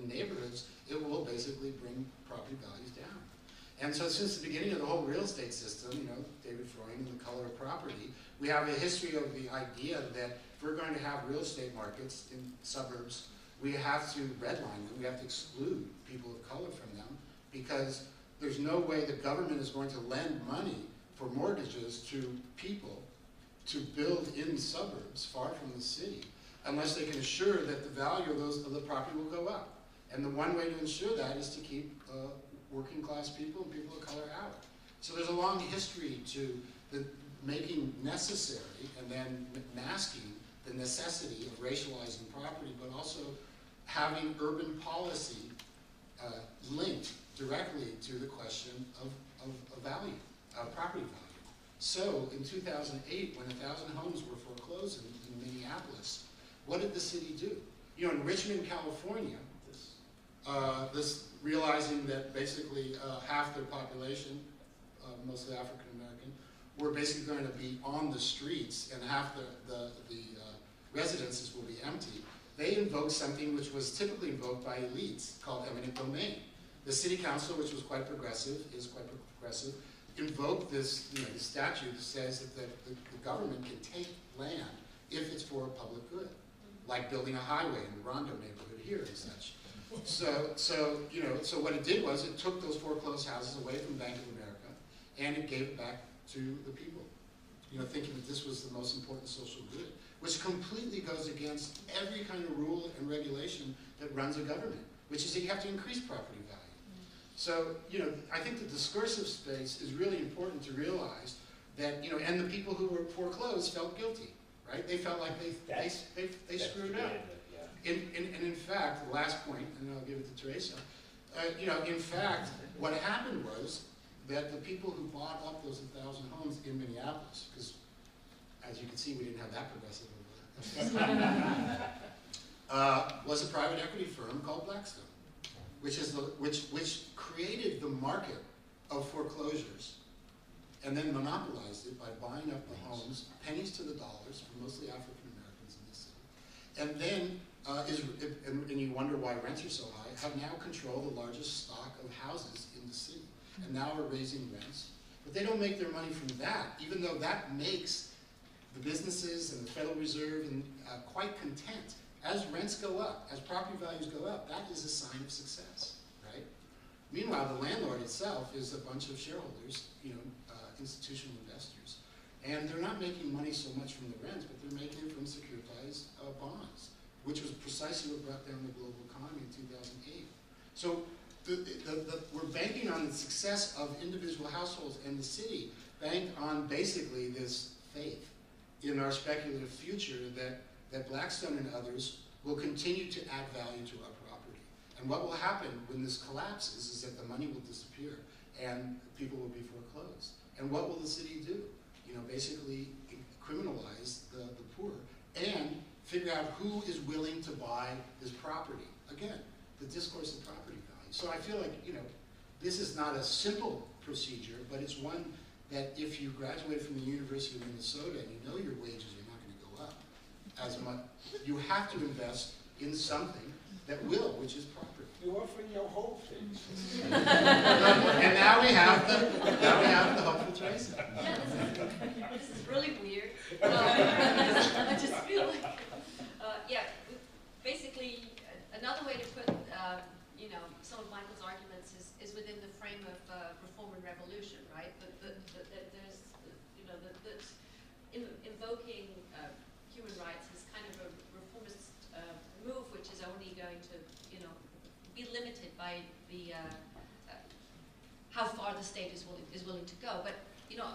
neighborhoods, it will basically bring property values down. And so since the beginning of the whole real estate system, you know, David Freund and The Color of Property, we have a history of the idea that if we're going to have real estate markets in suburbs, we have to redline them, we have to exclude people of color from them, because there's no way the government is going to lend money for mortgages to people to build in suburbs far from the city, unless they can assure that the value of the property will go up. And the one way to ensure that is to keep working class people and people of color out. So there's a long history to the making necessary and then masking the necessity of racializing property, but also having urban policy linked directly to the question of value, property value. So in 2008, when 1,000 homes were foreclosed in Minneapolis, what did the city do? You know, in Richmond, California, this realizing that basically half their population, mostly African American, were basically going to be on the streets and half the residences will be empty, they invoked something which was typically invoked by elites called eminent domain. The city council, which was quite progressive, is quite progressive, invoked this, you know, this statute that says that the government can take land if it's for a public good, like building a highway in the Rondo neighborhood here and such. So you know, so what it did was it took those foreclosed houses away from Bank of America and it gave it back to the people, you know, thinking that this was the most important social good, which completely goes against every kind of rule and regulation that runs a government, which is that you have to increase property value. So, you know, I think the discursive space is really important to realize that, you know, and the people who were foreclosed felt guilty, right? They felt like they screwed up. And in fact, the last point, and I'll give it to Teresa, you know, in fact, what happened was that the people who bought up those 1,000 homes in Minneapolis, because as you can see, we didn't have that progressive was a private equity firm called Blackstone, which created the market of foreclosures and then monopolized it by buying up the homes, pennies to the dollars, for mostly African Americans in this city. And then, and you wonder why rents are so high, have now controlled the largest stock of houses in the city. And now are raising rents. But they don't make their money from that, even though that makes the businesses and the Federal Reserve quite content. As rents go up, as property values go up, that is a sign of success, right? Meanwhile, the landlord itself is a bunch of shareholders, you know, institutional investors. And they're not making money so much from the rents, but they're making it from securitized bonds, which was precisely what brought down the global economy in 2008. So we're banking on the success of individual households and the city, bank on basically this faith in our speculative future that Blackstone and others will continue to add value to our property. And what will happen when this collapses is that the money will disappear and people will be foreclosed. And what will the city do? You know, basically criminalize the poor and figure out who is willing to buy this property. Again, the discourse of property value. So I feel like, you know, this is not a simple procedure, but it's one that if you graduate from the University of Minnesota and you know your wages are not going to go up as much, you have to invest in something that will, which is property. You offer your whole face. And now we have the hopeful choice. Yeah, this is really weird. I just feel like, yeah, basically, another way to put, you know, some of Michael's arguments is within the frame of reform and revolution, right? That there's, you know, that invoking human rights is kind of a reformist move, which is only going to, you know, be limited by the how far the state is willing to go. But you know,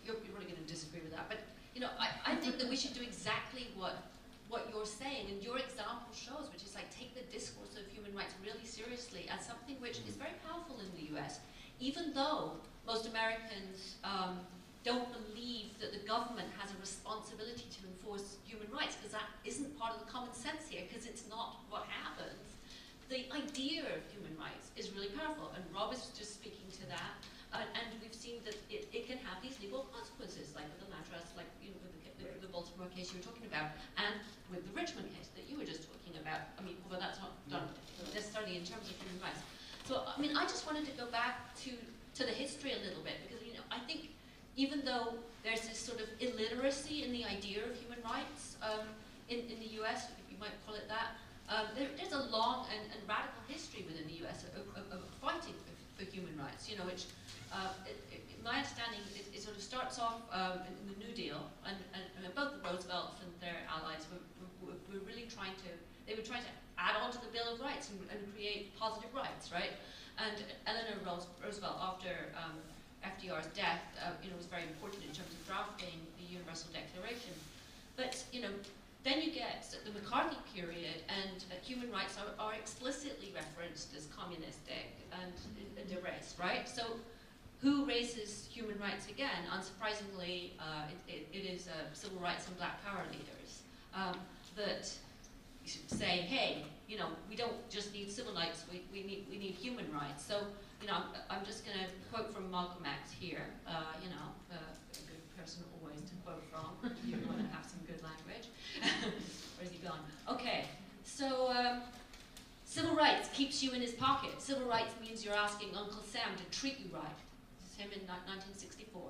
you're really going to disagree with that. But you know, I think that we should do exactly what you're saying, and your example shows, which is like take the discourse of human rights really seriously as something which is very powerful in the U.S. Even though most Americans don't believe that the government has a responsibility to enforce human rights, because that isn't part of the common sense here, because it's not what happens. The idea of human rights is really powerful, and Rob is just speaking to that, and we've seen that it can have these legal consequences, like with the land trust, like, you know, with the Baltimore case you were talking about, and with the Richmond case that you were just talking about. I mean, although that's not done necessarily in terms of human rights. So, I mean, I just wanted to go back to the history a little bit, because, you know, I think even though there's this sort of illiteracy in the idea of human rights in the US, if you might call it that, there's a long and radical history within the US of fighting for human rights, you know, which, my understanding, it sort of starts off in the New Deal, and both the Roosevelts and their allies were really trying to add on to the Bill of Rights and create positive rights, right? And Eleanor Roosevelt, after FDR's death, you know, was very important in terms of drafting the Universal Declaration. But, you know, then you get the McCarthy period, and human rights are explicitly referenced as communistic and erased, right? So who raises human rights again? Unsurprisingly, it is civil rights and black power leaders that say, hey, you know, we don't just need civil rights, we need human rights. So, you know, I'm just going to quote from Malcolm X here, you know, a good person always to quote from. You want to have some good language. Where's he gone? Okay, so civil rights keeps you in his pocket. Civil rights means you're asking Uncle Sam to treat you right. This is him in 1964.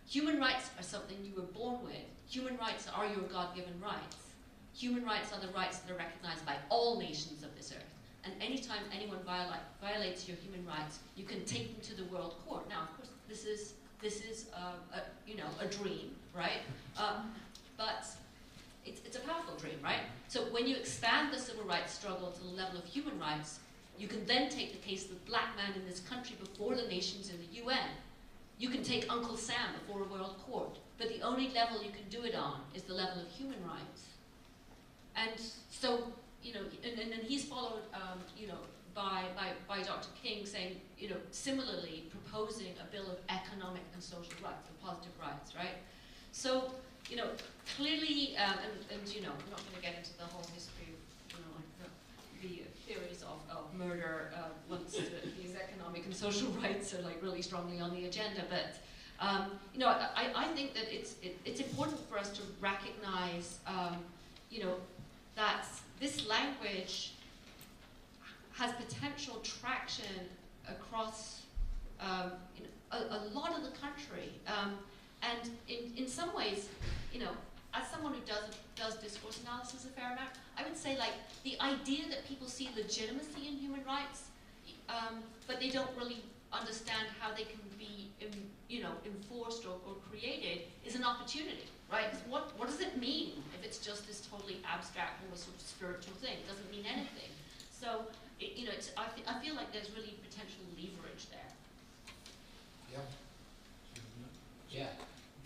Human rights are something you were born with. Human rights are your God-given rights. Human rights are the rights that are recognized by all nations of this earth. And anytime anyone violates your human rights, you can take them to the World Court. Now, of course, this is you know, a dream, right? But it's a powerful dream, right? So when you expand the civil rights struggle to the level of human rights, you can then take the case of the black man in this country before the nations in the UN. You can take Uncle Sam before a world court, but the only level you can do it on is the level of human rights. And so, you know, and he's followed, you know, by Dr. King saying, you know, similarly proposing a bill of economic and social rights, of positive rights, right? So, you know, clearly, and you know, I'm not going to get into the whole history of, you know, like the theories of murder once these economic and social rights are like really strongly on the agenda. But you know, I think that it's important for us to recognize, you know, that this language has potential traction across you know, a lot of the country. And in some ways, you know, as someone who does discourse analysis a fair amount, I would say, like, the idea that people see legitimacy in human rights, but they don't really understand how they can be, you know, enforced or created, is an opportunity, right? What does it mean if it's just this totally abstract, almost sort of spiritual thing? It doesn't mean anything. So, you know, I feel like there's really potential leverage there. Yeah.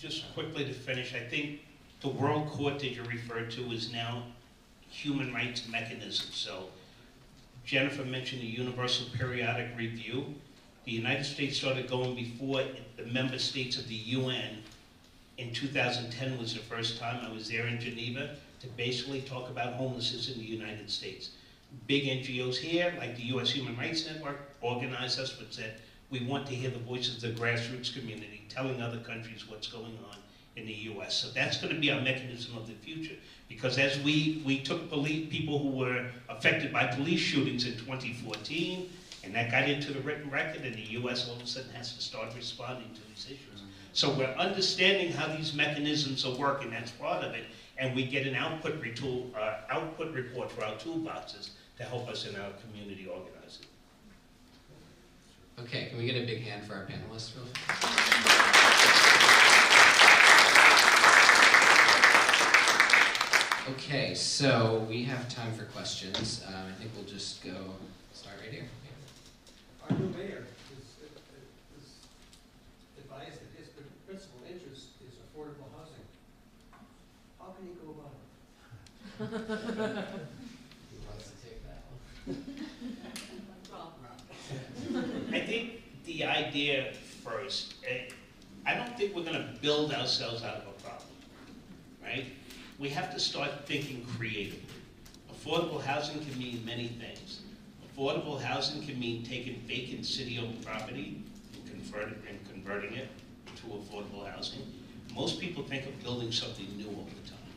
just quickly to finish, I think the World Court that you referred to is now human rights mechanism. So Jennifer mentioned the Universal Periodic Review. The United States started going before the member states of the UN. In 2010 was the first time I was there in Geneva to basically talk about homelessness in the United States. Big NGOs here, like the US Human Rights Network, organized us but said, we want to hear the voices of the grassroots community telling other countries what's going on in the US. So that's going to be our mechanism of the future. Because as we took people who were affected by police shootings in 2014, and that got into the written record, and the US all of a sudden has to start responding to these issues. So we're understanding how these mechanisms are working, that's part of it, and we get an output report for our toolboxes to help us in our community organizing. Okay, can we get a big hand for our panelists real fast? Okay, so we have time for questions. I think we'll just start right here. Our new mayor is advised that his principal interest is affordable housing. How can he go about it? Who wants to take that one? I think the idea first, I don't think we're going to build ourselves out of a problem, right? We have to start thinking creatively. Affordable housing can mean many things. Affordable housing can mean taking vacant city-owned property and converting it to affordable housing. Most people think of building something new all the time,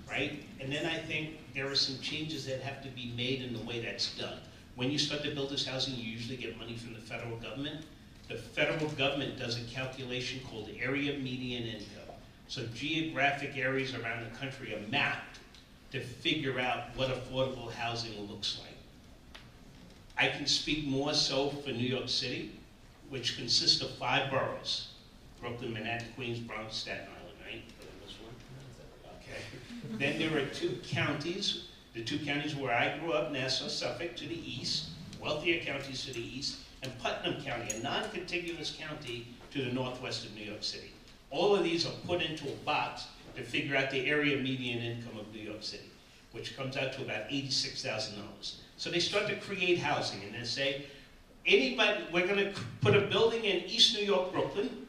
right? And then I think there are some changes that have to be made in the way that's done. When you start to build this housing, you usually get money from the federal government. The federal government does a calculation called area median income. So geographic areas around the country are mapped to figure out what affordable housing looks like. I can speak more so for New York City, which consists of 5 boroughs: Brooklyn, Manhattan, Queens, Bronx, Staten Island, right? This one? Okay. Then there are 2 counties. The 2 counties where I grew up, Nassau, Suffolk, to the east, wealthier counties to the east, and Putnam County, a non-contiguous county to the northwest of New York City. All of these are put into a box to figure out the area median income of New York City, which comes out to about $86,000. So they start to create housing, and they say, we're going to put a building in East New York, Brooklyn,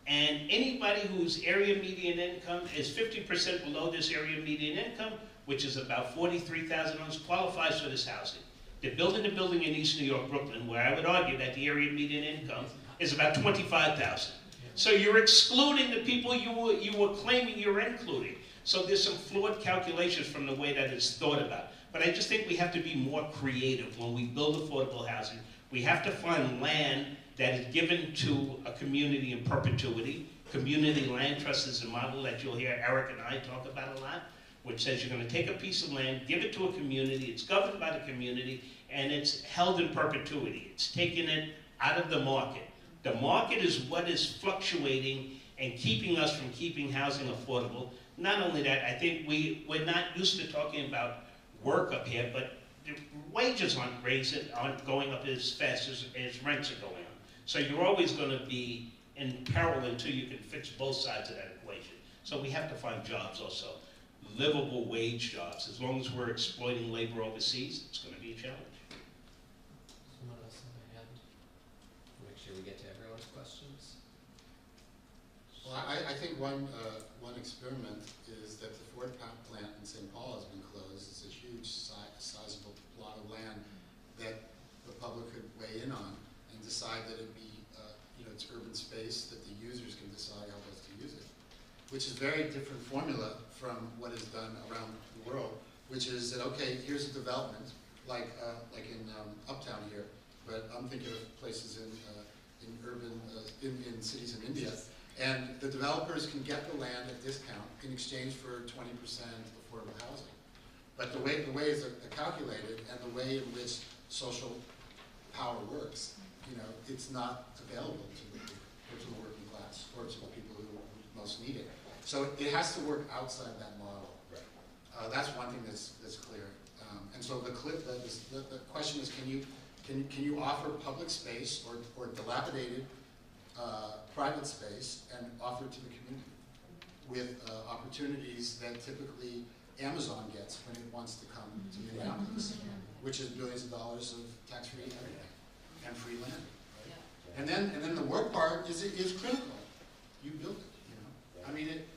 and anybody whose area median income is 50% below this area median income, which is about $43,000, qualifies for this housing. They're building a building in East New York, Brooklyn, where I would argue that the area median income is about $25,000. So you're excluding the people you were claiming you're including. So there's some flawed calculations from the way that it's thought about. But I just think we have to be more creative when we build affordable housing. We have to find land that is given to a community in perpetuity. Community land trust is a model that you'll hear Eric and I talk about a lot, which says you're going to take a piece of land, give it to a community, it's governed by the community, and it's held in perpetuity. It's taking it out of the market. The market is what is fluctuating and keeping us from keeping housing affordable. Not only that, I think we're not used to talking about work up here, but the wages aren't going up as fast as rents are going on. So you're always going to be in peril until you can fix both sides of that equation. So we have to find jobs also. Livable wage jobs. As long as we're exploiting labor overseas, it's going to be a challenge. Someone else on my hand? Make sure we get to everyone's questions. Well, I think one experiment is that the Ford plant in St. Paul has been closed. It's a huge, sizable plot of land that the public could weigh in on and decide that it'd be, it's urban space that the users can decide how best to use it, which is a very different formula from what is done around the world, which is that, okay, here's a development, like in Uptown here, but I'm thinking of places in urban, in cities in India, and the developers can get the land at discount in exchange for 20% affordable housing. But the way it's calculated and the way in which social power works, it's not available to the working class or to the people who most need it. So it has to work outside that model. Right. That's one thing that's clear. And so the question is, can you offer public space or dilapidated private space and offer it to the community? with opportunities that typically Amazon gets when it wants to come to Minneapolis, which is billions of dollars of tax-free everything and free land. Right? And then the work part is critical. You build it. You know, I mean it.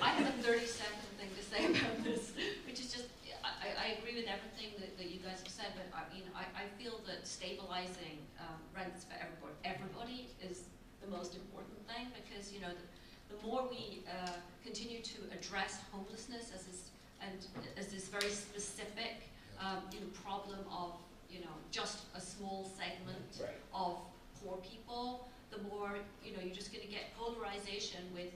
I have a 30-second thing to say about this, which is just, I agree with everything that you guys have said, but I feel that stabilizing rents for everybody is the most important thing, because the more we continue to address homelessness as this very specific problem of just a small segment of poor people, the more you're just going to get polarization with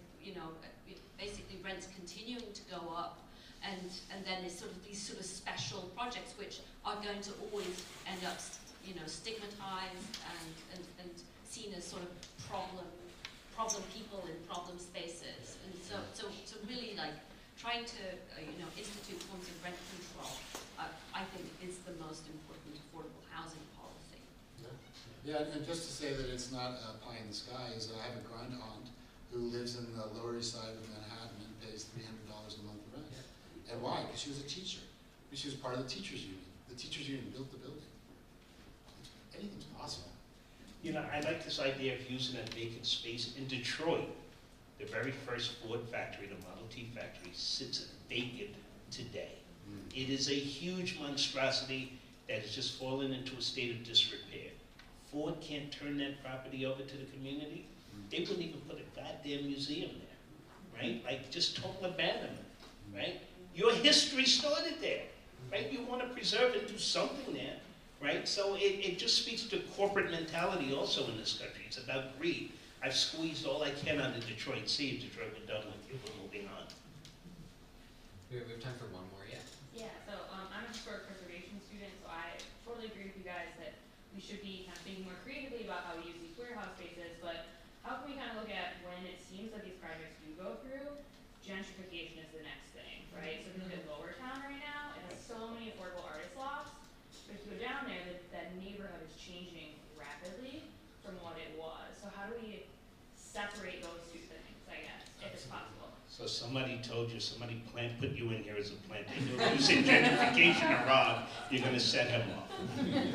basically rents continuing to go up, and then there's these sort of special projects which are going to always end up stigmatized and seen as sort of problem people in problem spaces, and so really trying to institute forms of rent control, I think is the most important affordable housing policy. Yeah, and just to say that it's not pie in the sky is that I have a grand-aunt who lives in the Lower East Side of Manhattan and pays $300 a month rent. Yeah. And why? Because she was a teacher. She was part of the teachers union. The teachers union built the building. Anything's possible. I like this idea of using a vacant space. In Detroit, the very first Ford factory, the Model T factory, sits vacant today. It is a huge monstrosity that has just fallen into a state of disrepair. Ford can't turn that property over to the community. They wouldn't even put a goddamn museum there, right? Just total abandonment, right? Your history started there, right? You want to preserve and do something there, right? So it just speaks to corporate mentality also in this country. It's about greed. I've squeezed all I can out of Detroit. See you, Detroit, we're done with you. We're moving on. We have time for one more, yeah? Yeah, so I'm a historic preservation student, so I totally agree with you guys that we should be kind of thinking more creatively about how we use these warehouse spaces, but how can we kind of look at when it seems that these projects do go through, gentrification is the next thing, right? So if you look at Lower Town right now, it has so many affordable artist lofts, but if you go down there, that neighborhood is changing rapidly from what it was. So how do we separate those two things, I guess, if it's possible? So somebody told you, somebody put you in here as a plant. They knew if you say gentrification or Rob, you're going to set him off,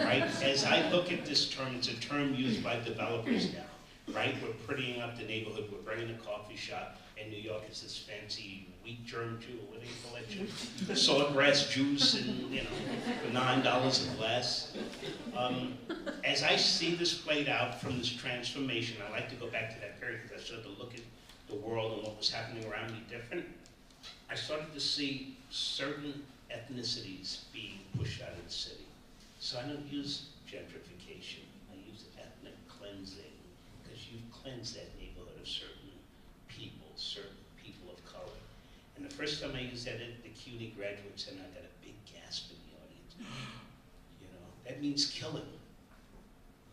right? As I look at this term, it's a term used by developers now, right? We're prettying up the neighborhood. We're bringing a coffee shop. In New York, it's this fancy wheat germ Jew, what do you call that shit? Sawgrass juice and, for $9 a glass. As I see this played out from this transformation, I like to go back to that period because I started to look at the world and what was happening around me different. I started to see certain ethnicities being pushed out of the city. So I don't use gentrification, I use ethnic cleansing, because you've cleansed that neighborhood of certain people of color. And the first time I used that, the CUNY graduate center, I got a big gasp in the audience. That means killing.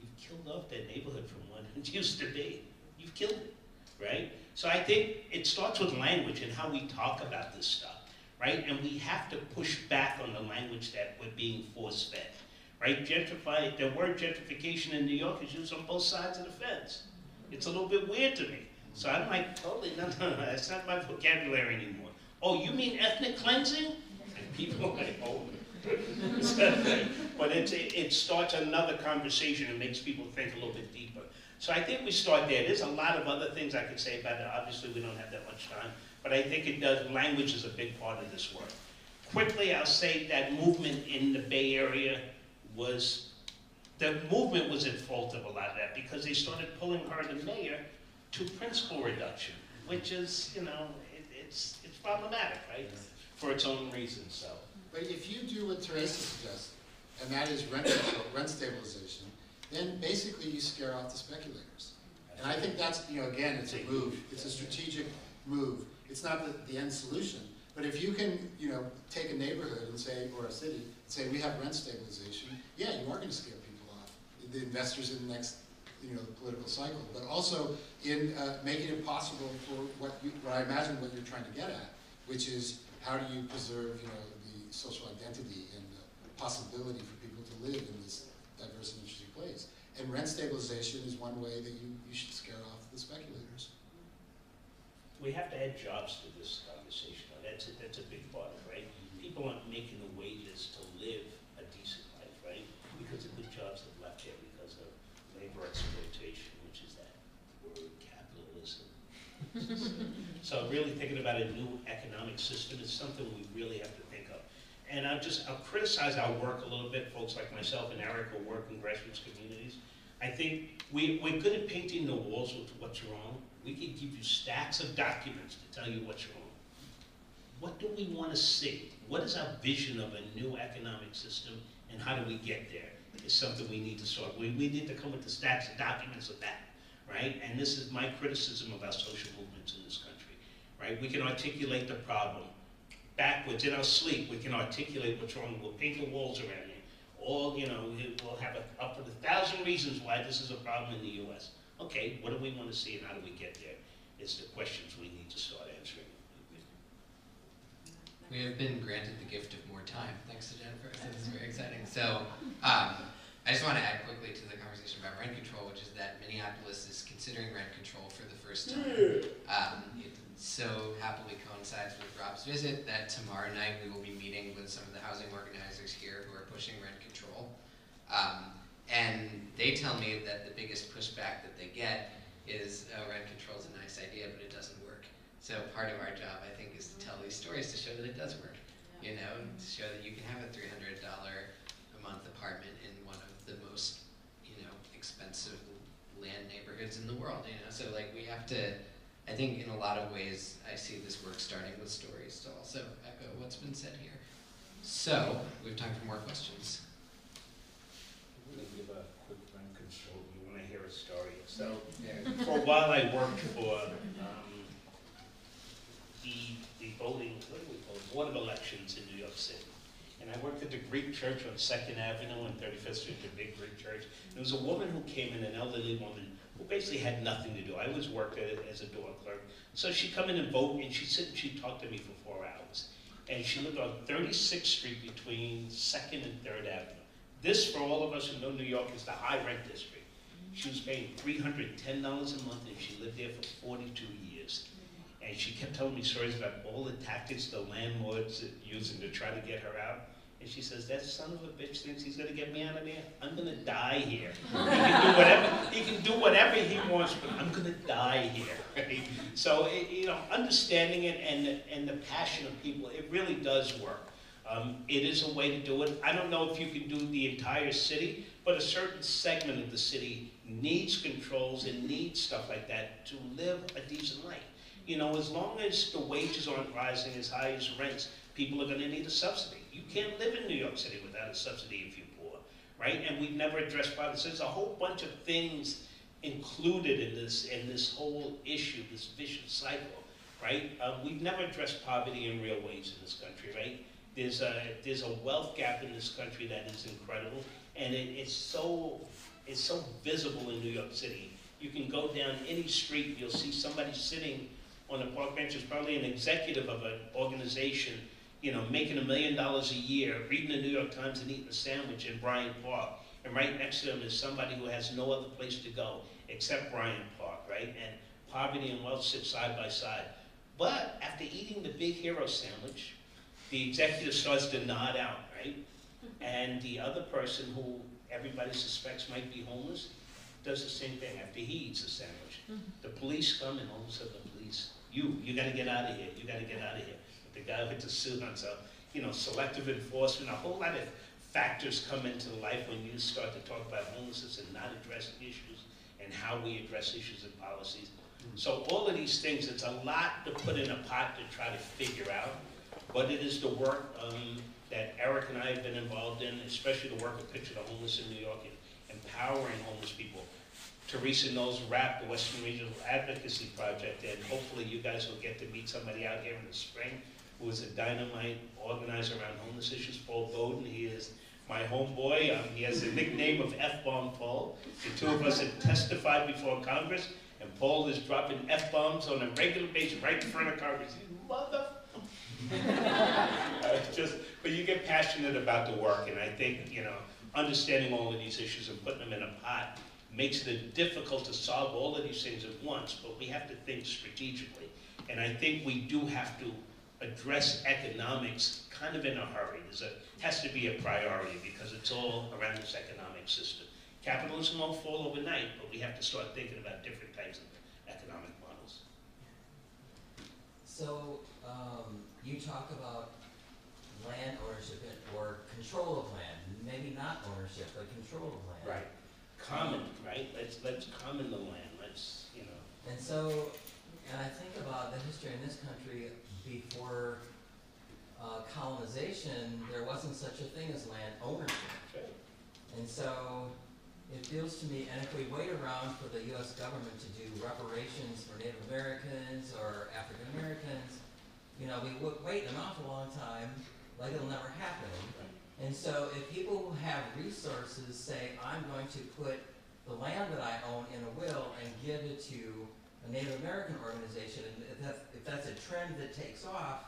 You've killed off that neighborhood from what it used to be. You've killed it, right? So I think it starts with language and how we talk about this stuff, right? And we have to push back on the language that we're being force-fed, right? The word gentrification in New York is used on both sides of the fence. It's a little bit weird to me. So I'm like, totally, no, that's not my vocabulary anymore. Oh, you mean ethnic cleansing? And people are like, oh. But it starts another conversation and makes people think a little bit deeper. So I think we start there. There's a lot of other things I could say about it. Obviously, we don't have that much time. But I think it does, language is a big part of this work. Quickly, I'll say that movement in the Bay Area the movement was at fault of a lot of that because they started pulling her, the mayor, to principal reduction, which is, it's problematic, right? For its own reasons, so. But if you do what Teresa suggests, and that is rent stabilization, then basically you scare off the speculators. And I think that's, again, it's a move. It's a strategic move. It's not the end solution. But if you can, take a neighborhood and say, or a city, and say we have rent stabilization, yeah, you are going to scare people off. The investors in the next, the political cycle. But also in making it possible for what I imagine what you're trying to get at, which is how do you preserve, the social identity and the possibility for people to live in this diverse and interesting place. And rent stabilization is one way that you should scare off the speculators. We have to add jobs to this conversation. That's a big part of it, right? People aren't making the wages to live a decent life, right? Because the good jobs have left here because of labor exploitation, which is that word, capitalism. So really thinking about a new economic system is something we really have to think of. And I'll criticize our work a little bit, folks like myself and Eric who work in grassroots communities. I think we're good at painting the walls with what's wrong. We can give you stacks of documents to tell you what's wrong. What do we want to see? What is our vision of a new economic system, and how do we get there? Is something we need to sort. We need to come with the stacks of documents of that, right? And this is my criticism about social movements in this country, right? We can articulate the problem. Backwards, in our sleep, we can articulate what's wrong. We'll paint the walls around it. All, we'll have up to 1,000 reasons why this is a problem in the U.S. Okay, what do we want to see and how do we get there? It's the questions we need to start answering. We have been granted the gift of more time. Thanks to Jennifer. This is very exciting. So I just want to add quickly to the conversation about rent control, which is that Minneapolis is considering rent control for the first time. It so happily coincides with Rob's visit that tomorrow night we will be meeting with some of the housing organizers here who are pushing rent control. And they tell me that the biggest pushback that they get is, rent control is a nice idea, but it doesn't work. So part of our job, I think, is to tell these stories to show that it does work. To show that you can have a $300 a month apartment in one of the most, expensive land neighborhoods in the world. So like we have to. I think in a lot of ways, I see this work starting with stories to also echo what's been said here. So we have time for more questions. I'm going to give a quick rent control. You want to hear a story? So for a while, I worked for the voting, what do we call it, Board of Elections in New York City. And I worked at the Greek Church on 2nd Avenue and 35th Street, the big Greek church. And there was a woman who came in, an elderly woman, who basically had nothing to do. I was worked as a door clerk. So she'd come in and vote, and she'd sit and she'd talk to me for 4 hours. And she lived on 36th Street between 2nd and 3rd Avenue. This, for all of us who know New York, is the high rent district. She was paying $310 a month, and she lived there for 42 years. And she kept telling me stories about all the tactics the landlords are using to try to get her out. And she says, that son of a bitch thinks he's going to get me out of there. I'm going to die here. He can do whatever he wants, but I'm going to die here. Right? So, understanding it and the passion of people, it really does work. It is a way to do it. I don't know if you can do the entire city, but a certain segment of the city needs controls and needs stuff like that to live a decent life. As long as the wages aren't rising as high as rents, people are going to need a subsidy. You can't live in New York City without a subsidy if you're poor, right? And we've never addressed poverty. So there's a whole bunch of things included in this whole issue, this vicious cycle, right? We've never addressed poverty in real ways in this country, right? There's a wealth gap in this country that is incredible, and it's so visible in New York City. You can go down any street, you'll see somebody sitting on a park bench. Is probably an executive of an organization, making $1 million a year, reading the New York Times and eating a sandwich in Bryant Park. And right next to them is somebody who has no other place to go except Bryant Park, right? And poverty and wealth sit side by side. But after eating the big hero sandwich, the executive starts to nod out, right? And the other person who everybody suspects might be homeless does the same thing after he eats a sandwich. The police come, and all of a sudden the police, you got to get out of here. You got to get out of here. But the guy with the suit on, so selective enforcement, a whole lot of factors come into life when you start to talk about homelessness and not addressing issues and how we address issues and policies. So all of these things, it's a lot to put in a pot to try to figure out. But it is the work that Eric and I have been involved in, especially the work of Picture the Homeless in New York and empowering homeless people. Teresa knows RAP, the Western Regional Advocacy Project, and hopefully you guys will get to meet somebody out here in the spring who is a dynamite organizer around homeless issues, Paul Bowden. He is my homeboy. He has the nickname of F-Bomb Paul. The two of us have testified before Congress, and Paul is dropping F-bombs on a regular basis right in front of Congress. Mother. But you get passionate about the work, and I think, understanding all of these issues and putting them in a pot makes it difficult to solve all of these things at once, but we have to think strategically. And I think we do have to address economics kind of in a hurry. Has to be a priority because it's all around this economic system. Capitalism won't fall overnight, but we have to start thinking about different types of economic models. So you talk about land ownership or control of land, maybe not ownership, but control of land. Right. Common, right? Let's common the land. Let's, you know. And so, and I think about the history in this country before colonization, there wasn't such a thing as land ownership. Okay. And so it feels to me, and if we wait around for the U.S. government to do reparations for Native Americans or African Americans, you know, we would wait an awful long time, like it'll never happen. And so if people who have resources say, I'm going to put the land that I own in a will and give it to a Native American organization, and if that's a trend that takes off,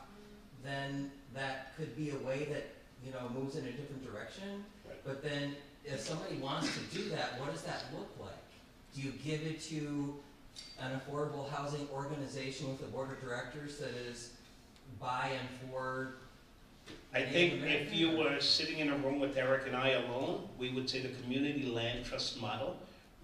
then that could be a way that, you know, moves in a different direction. Right. But then if somebody wants to do that, what does that look like? Do you give it to an affordable housing organization with a board of directors that is by and for I think if you were sitting in a room with Eric and I alone, we would say the community land trust model,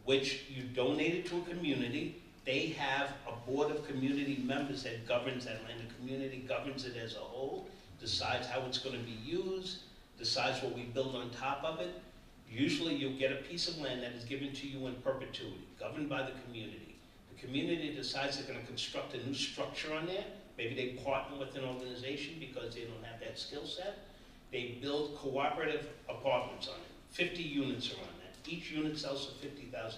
which you donate it to a community. They have a board of community members that governs that land. The community governs it as a whole, decides how it's going to be used, decides what we build on top of it. Usually you'll get a piece of land that is given to you in perpetuity, governed by the community. The community decides they're going to construct a new structure on there. Maybe they partner with an organization because they don't have that skill set. They build cooperative apartments on it. 50 units are on that. Each unit sells for $50,000.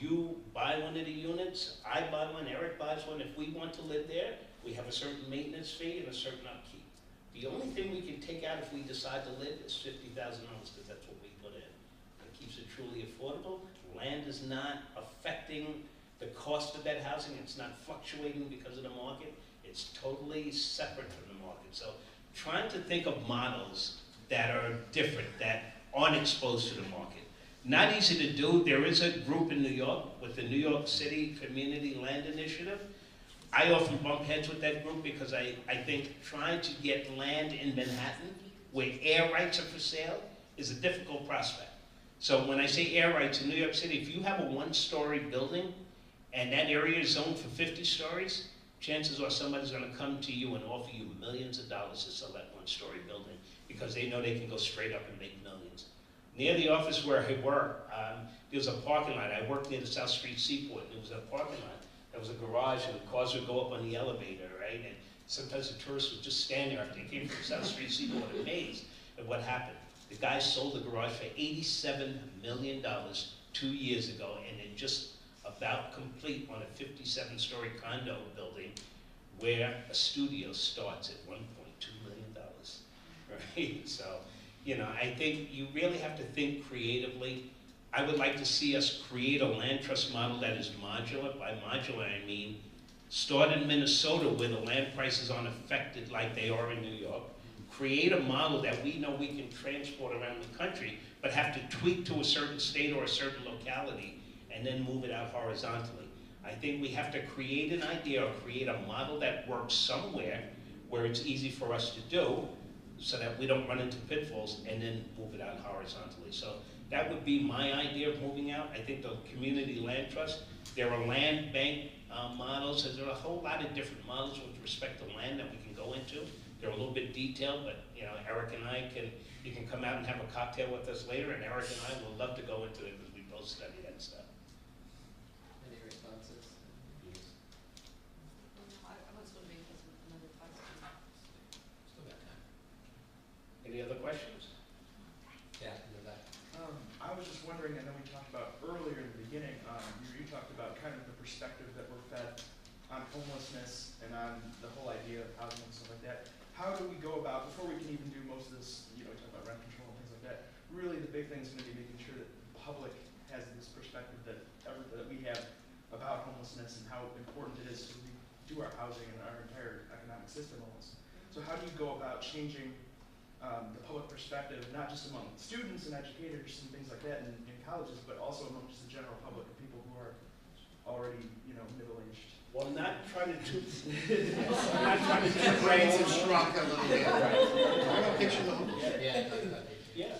You buy one of the units, I buy one, Eric buys one. If we want to live there, we have a certain maintenance fee and a certain upkeep. The only thing we can take out if we decide to live is $50,000 because that's what we put in. It keeps it truly affordable. Land is not affecting the cost of that housing. It's not fluctuating because of the market. It's totally separate from the market. So trying to think of models that are different, that aren't exposed to the market. Not easy to do. There is a group in New York with the New York City Community Land Initiative. I often bump heads with that group because I think trying to get land in Manhattan where air rights are for sale is a difficult prospect. So when I say air rights in New York City, if you have a one-story building and that area is zoned for 50 stories, chances are somebody's going to come to you and offer you millions of dollars to sell that one-story building because they know they can go straight up and make millions. Near the office where I work, there was a parking lot. I worked near the South Street Seaport. There was a parking lot. There was a garage, and the cars would go up on the elevator, right? And sometimes the tourists would just stand there after they came from the South Street Seaport, amazed at what happened. The guy sold the garage for $87 million 2 years ago, and it just about complete on a 57-story condo building where a studio starts at $1.2 million, right? So, you know, I think you really have to think creatively. I would like to see us create a land trust model that is modular. By modular, I mean start in Minnesota where the land prices aren't affected like they are in New York. Create a model that we know we can transport around the country, but have to tweak to a certain state or a certain locality and then move it out horizontally. I think we have to create an idea or create a model that works somewhere where it's easy for us to do so that we don't run into pitfalls and then move it out horizontally. So that would be my idea of moving out. I think the community land trust, there are land bank models, and there are a whole lot of different models with respect to land that we can go into. They're a little bit detailed, but you know, Eric and I you can come out and have a cocktail with us later, and Eric and I will love to go into it because we both study that stuff. Any responses? I was wondering if there's another question. Still got time. Any other questions? Yeah, in the back. I was just wondering, I know we talked about earlier in the beginning, you talked about kind of the perspective that we're fed on homelessness and on the whole idea of housing and stuff like that. How do we go about, before we can even do most of this, you know, we talk about rent control and things like that, really the big thing is going to be making sure that the public has this perspective that we have about homelessness and how important it is to do our housing and our entire economic system almost. So how do you go about changing the public perspective, not just among students and educators and things like that in colleges, but also among just the general public of people who are already, you know, middle-aged. Well, not trying to toot, not trying to toot Brains my have own shrunk a little bit. I don't picture the homeless. Yeah, talk about it. Yeah.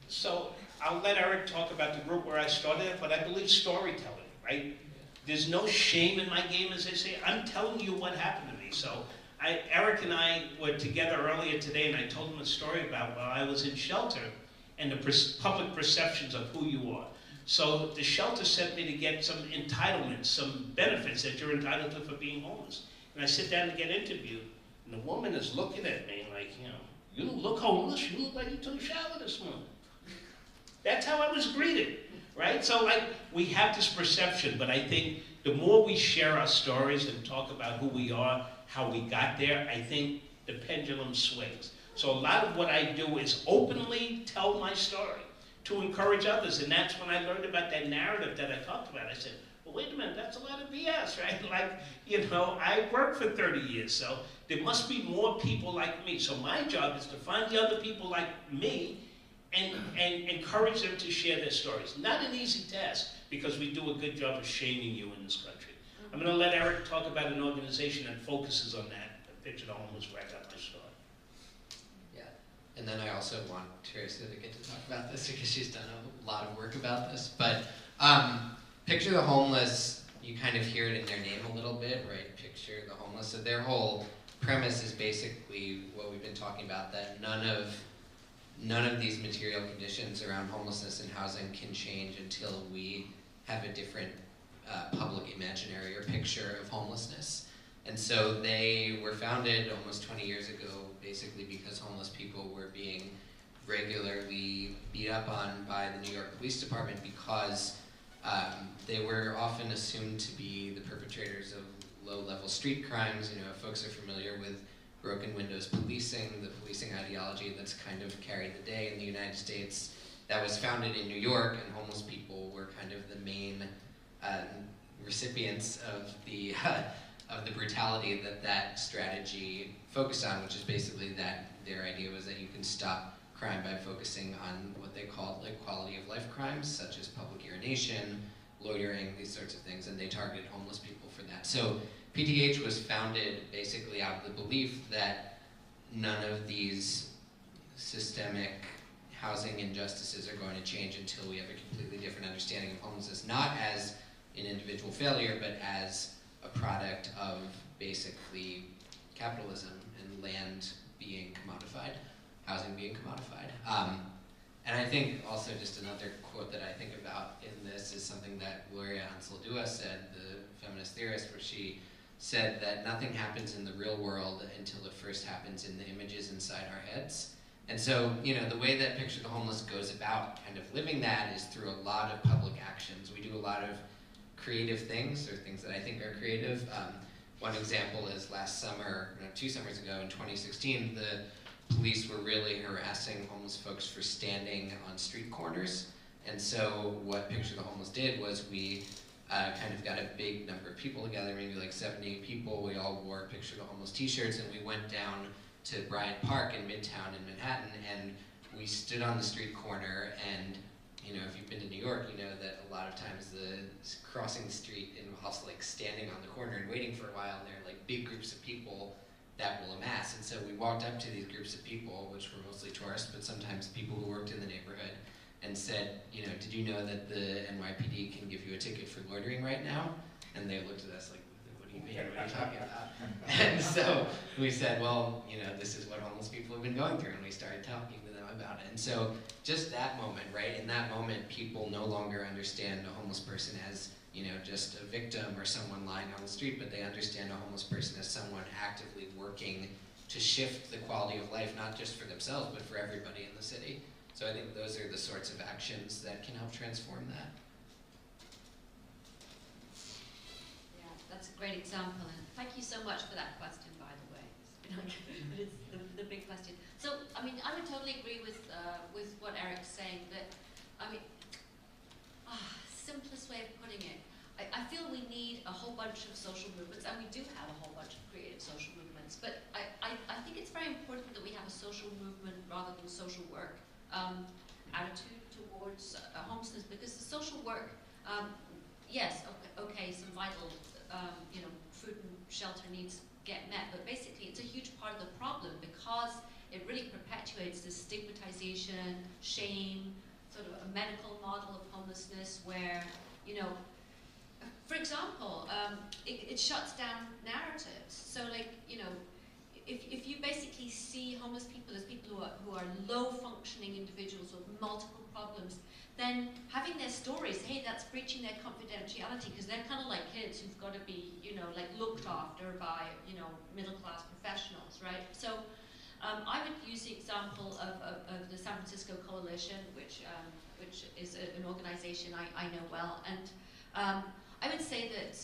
So I'll let Eric talk about the group where I started, but I believe storytelling, right? There's no shame in my game, as they say. I'm telling you what happened to me. So Eric and I were together earlier today, and I told him a story about while I was in shelter and the public perceptions of who you are. So the shelter sent me to get some entitlements, some benefits that you're entitled to for being homeless. And I sit down to get interviewed, and the woman is looking at me like, you know, you don't look homeless, you look like you took a shower this morning. That's how I was greeted, right? So like, we have this perception, but I think the more we share our stories and talk about who we are, how we got there, I think the pendulum swings. So a lot of what I do is openly tell my story to encourage others, and that's when I learned about that narrative that I talked about. I said, well, wait a minute, that's a lot of BS, right? Like, you know, I worked for 30 years, so there must be more people like me. So my job is to find the other people like me and encourage them to share their stories. Not an easy task, because we do a good job of shaming you in this country. I'm going to let Eric talk about an organization that focuses on that, Picture the Homeless, where I got my start. Yeah, and then I also want Teresa to get to talk about this because she's done a lot of work about this. But Picture the Homeless, you kind of hear it in their name a little bit, right? Picture the Homeless. So their whole premise is basically what we've been talking about, that none of these material conditions around homelessness and housing can change until we have a different public imaginary or picture of homelessness. And so they were founded almost 20 years ago, basically because homeless people were being regularly beat up on by the New York Police Department because they were often assumed to be the perpetrators of low-level street crimes. You know, if folks are familiar with broken windows policing, the policing ideology that's kind of carried the day in the United States, that was founded in New York, and homeless people were kind of the main recipients of the brutality that strategy focused on, which is basically that their idea was that you can stop crime by focusing on what they called like quality of life crimes, such as public urination, loitering, these sorts of things, and they targeted homeless people for that. So PTH was founded basically out of the belief that none of these systemic housing injustices are going to change until we have a completely different understanding of homelessness, not as an individual failure, but as a product of basically capitalism and land being commodified, housing being commodified. And I think also just another quote that I think about in this is something that Gloria Anzaldúa said, the feminist theorist, where she said that nothing happens in the real world until it first happens in the images inside our heads. And so, you know, the way that Picture the Homeless goes about kind of living that is through a lot of public actions. We do a lot of creative things, or things that I think are creative. One example is last summer, 2 summers ago in 2016, the police were really harassing homeless folks for standing on street corners. And so what Picture the Homeless did was we kind of got a big number of people together, maybe like 70 people. We all wore Picture the Homeless t-shirts, and we went down to Bryant Park in Midtown in Manhattan, and we stood on the street corner. And you know, if you've been to New York, you know that a lot of times the crossing the street involves like standing on the corner and waiting for a while, and there are like big groups of people that will amass. And so we walked up to these groups of people, which were mostly tourists, but sometimes people who worked in the neighborhood, and said, you know, did you know that the NYPD can give you a ticket for loitering right now? And they looked at us like, what do you mean? What are you talking about? And so we said, well, you know, this is what homeless people have been going through, and we started talking to them about it. And so just that moment, right? In that moment, people no longer understand a homeless person as, you know, just a victim or someone lying on the street, but they understand a homeless person as someone actively working to shift the quality of life, not just for themselves, but for everybody in the city. So I think those are the sorts of actions that can help transform that. Yeah, that's a great example, and thank you so much for that question, by the way. It's the big question. So, I mean, I would totally agree with what Eric's saying, that, I mean, simplest way of putting it, I feel we need a whole bunch of social movements, and we do have a whole bunch of creative social movements, but I think it's very important that we have a social movement rather than social work attitude towards homelessness. work, yes, okay, some vital, you know, food and shelter needs get met, but basically it's a huge part of the problem because it really perpetuates this stigmatization, shame, sort of a medical model of homelessness where, you know, for example, it shuts down narratives. So like, you know, if you basically see homeless people as people who are low functioning individuals with multiple problems, then having their stories, hey, that's breaching their confidentiality because they're kind of like kids who've got to be, you know, like looked after by, you know, middle class professionals, right? So I would use the example of the San Francisco Coalition, which is an organization I know well, and I would say that,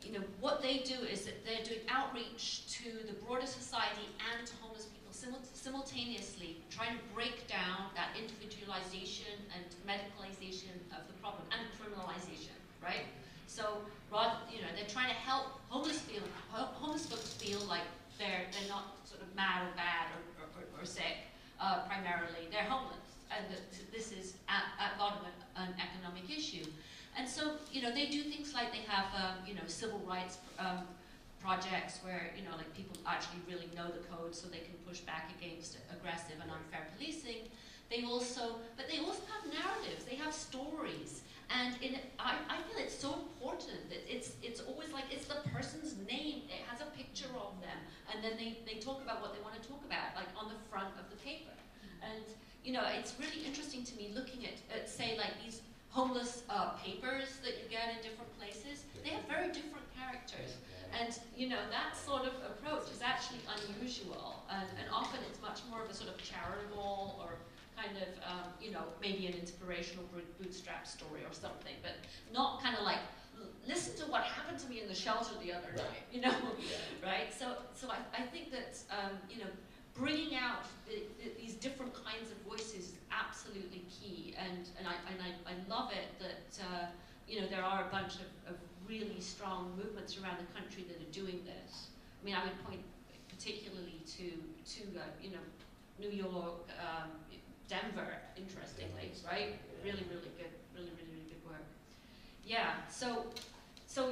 you know, what they do is that they're doing outreach to the broader society and to homeless people simultaneously, trying to break down that individualization and medicalization of the problem and criminalization, right? So, you know, they're trying to help homeless folks feel like they're not sort of mad or bad or sick, primarily. They're homeless, and this is at bottom an economic issue. And so, you know, they do things like they have, you know, civil rights projects where, you know, like people actually really know the code so they can push back against aggressive and unfair policing. They also have narratives, they have stories. And I feel it's so important that it's always like, it's the person's name, it has a picture of them, and then they talk about what they want to talk about, like on the front of the paper. And, you know, it's really interesting to me looking at say, like these homeless papers that you get in different places, they have very different characters. And, you know, that sort of approach is actually unusual. And often it's much more of a sort of charitable or kind of, you know, maybe an inspirational bootstrap story or something, but not kind of like, listen to what happened to me in the shelter the other night, you know, right? So I think that, you know, bringing out these different kinds of voices is absolutely key, and I love it that you know, there are a bunch of really strong movements around the country that are doing this. I mean, I would point particularly to you know, New York, Denver, interestingly, right? Really good work. Yeah. So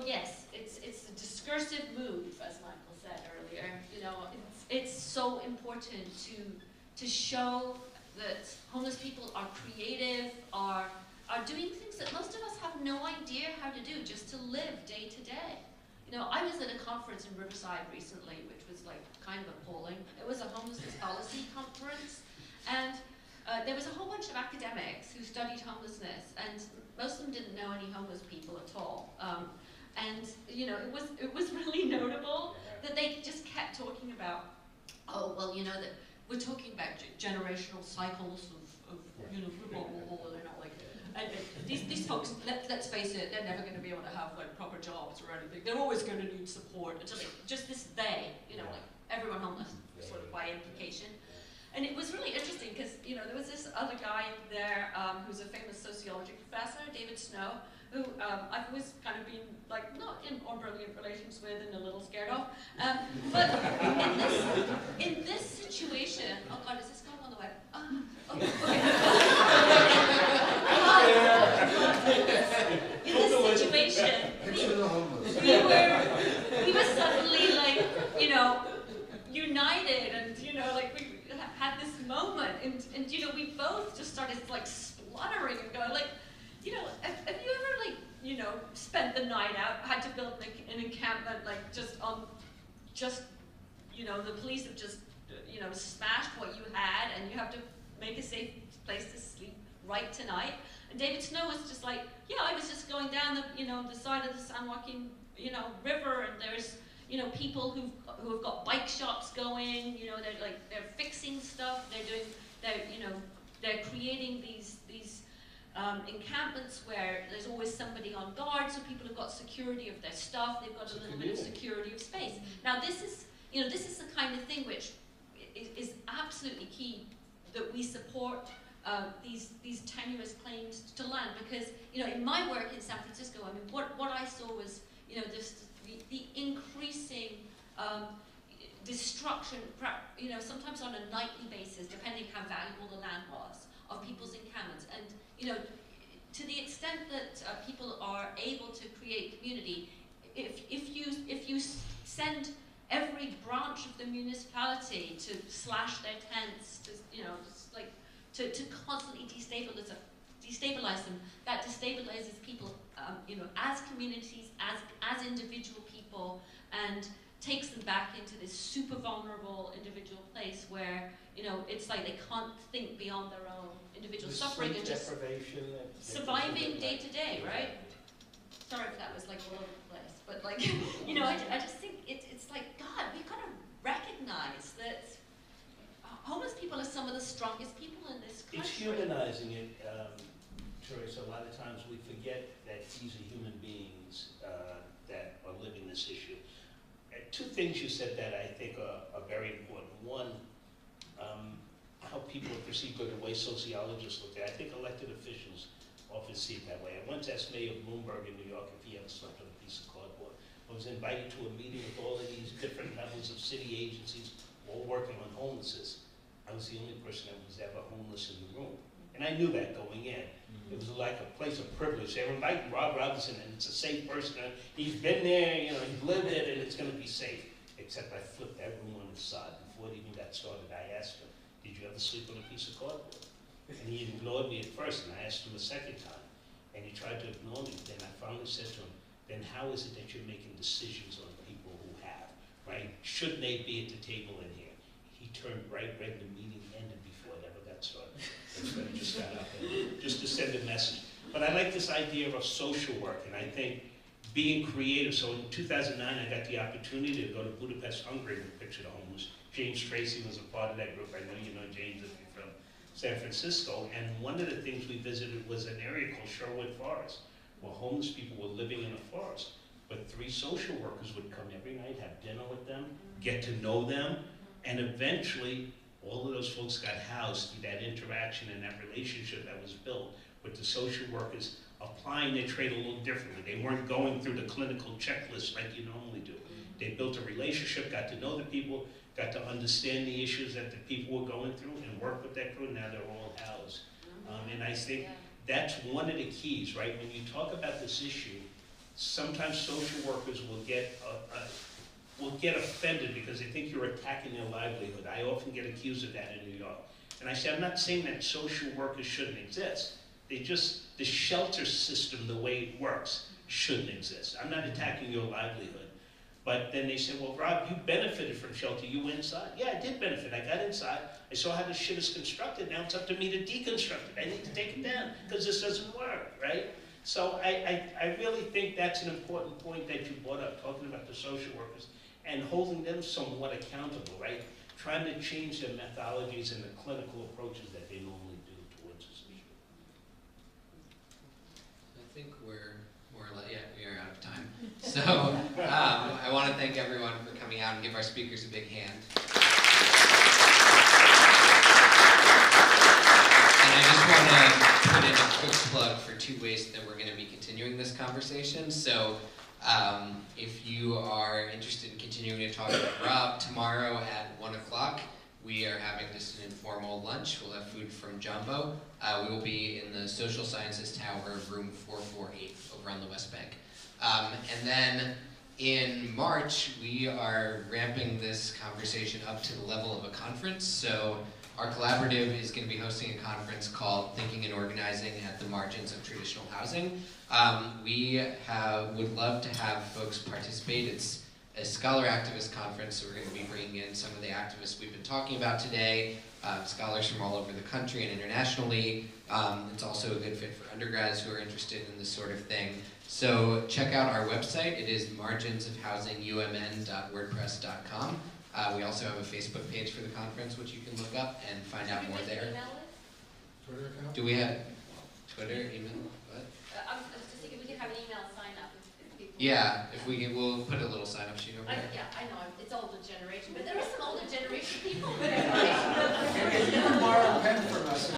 yes, it's a discursive move, as Michael said earlier. You know, it's so important to show that homeless people are creative, are doing things that most of us have no idea how to do, just to live day to day. You know, I was at a conference in Riverside recently, which was like kind of appalling. It was a homelessness policy conference, and there was a whole bunch of academics who studied homelessness, and most of them didn't know any homeless people at all. And you know, it was really notable that they just kept talking about, oh well, you know, that we're talking about generational cycles of you know, blah, blah, blah, blah, they're not like, and these folks, let's face it, they're never going to be able to have like proper jobs or anything. They're always going to need support. It's just this they, you know, like everyone homeless, sort of by implication. And it was really interesting because, you know, there was this other guy there who's a famous sociology professor, David Snow, who I've always kind of been like not on brilliant relations with and a little scared of. But in this situation, oh God, is this going on the web? In this situation, we were suddenly like, you know, united, and you know, like we had this moment, and you know, we both just started like spluttering and going like, you know, have you ever like, you know, spent the night out, had to build an encampment like just, you know, the police have just, you know, smashed what you had, and you have to make a safe place to sleep right tonight. And David Snow was just like, yeah, I was just going down the, you know, the side of the San Joaquin, you know, river, and there's, you know, people who have got bike shops going, you know, they're fixing stuff, they're creating these encampments where there's always somebody on guard, so people have got security of their stuff, they've got a little bit of security of space. Now this is, you know, this is the kind of thing which is absolutely key, that we support these tenuous claims to land, because, you know, in my work in San Francisco, I mean, what I saw was, you know, the increasing destruction, you know, sometimes on a nightly basis, depending how valuable the land was, of people's encampments. And, you know, to the extent extent that people are able to create community, if you send every branch of the municipality to slash their tents, to, you know, just like to constantly destabilize them, that destabilizes people, you know, as communities, as individual people, and takes them back into this super vulnerable individual place where, you know, it's like they can't think beyond their own individual suffering and just surviving day to day, right? Sorry if that was like all over the place, but like, you know, I just think it's like, God, we've got to recognize that homeless people are some of the strongest people in this country. It's humanizing it, Teresa. A lot of times we forget that these are human beings that are living this issue. Two things you said that I think are very important. One, how people are perceived, or the way sociologists look at it. I think elected officials often see it that way. I once asked Mayor Bloomberg in New York if he ever slept on a piece of cardboard. I was invited to a meeting with all of these different levels of city agencies, all working on homelessness. I was the only person that was ever homeless in the room. And I knew that going in. It was like a place of privilege. They were inviting Rob Robinson, and it's a safe person. He's been there, you know, he's lived it, and it's going to be safe. Except I flipped that room on its side. Before it even got started, I asked him, did you ever sleep on a piece of cardboard? And he ignored me at first, and I asked him a second time. And he tried to ignore me. Then I finally said to him, then how is it that you're making decisions on people who have, right? Shouldn't they be at the table in here? He turned bright red, and the meeting ended before it ever got started. That's when he just got up and just to send a message. But I like this idea of social work, and I think being creative. So in 2009, I got the opportunity to go to Budapest, Hungary, and picture the homeless. James Tracy was a part of that group. I know you know James if you're from San Francisco. And one of the things we visited was an area called Sherwood Forest, where homeless people were living in a forest. But 3 social workers would come every night, have dinner with them, get to know them, and eventually all of those folks got housed through that interaction and that relationship that was built with the social workers applying their trade a little differently. They weren't going through the clinical checklist like you normally do. They built a relationship, got to know the people, got to understand the issues that the people were going through, and work with that crew. Now they're all housed. And I think that's one of the keys, right? When you talk about this issue, sometimes social workers will get offended because they think you're attacking their livelihood. I often get accused of that in New York. And I say, I'm not saying that social workers shouldn't exist. The shelter system, the way it works, shouldn't exist. I'm not attacking your livelihood. But then they say, well, Rob, you benefited from shelter. You went inside. Yeah, I did benefit. I got inside. I saw how this shit is constructed. Now it's up to me to deconstruct it. I need to take it down because this doesn't work, right? So I really think that's an important point that you brought up, talking about the social workers and holding them somewhat accountable, right? Trying to change their methodologies and the clinical approaches that they normally do towards this issue. I think we're more or less, yeah, we are out of time. So I want to thank everyone for coming out and give our speakers a big hand. And I just want to put in a quick plug for 2 ways that we're going to be continuing this conversation. So if you are interested in continuing to talk about Rob, tomorrow at 1 o'clock, we are having just an informal lunch. We'll have food from Jumbo. We will be in the Social Sciences Tower, room 448, over on the West Bank. And then in March, we are ramping this conversation up to the level of a conference. So our collaborative is going to be hosting a conference called Thinking and Organizing at the Margins of Traditional Housing. We would love to have folks participate. It's a scholar activist conference, so we're going to be bringing in some of the activists we've been talking about today, scholars from all over the country and internationally. It's also a good fit for undergrads who are interested in this sort of thing. So check out our website. It is marginsofhousingumn.wordpress.com. We also have a Facebook page for the conference, which you can look up and find out more there. Twitter account? Do we have Twitter, email? What? I was just thinking we could have an email sign up if people. Yeah, if we can, we'll put a little sign up sheet over there. Yeah, I know, it's older generation, but there are some older generation people. You can borrow a pen from us.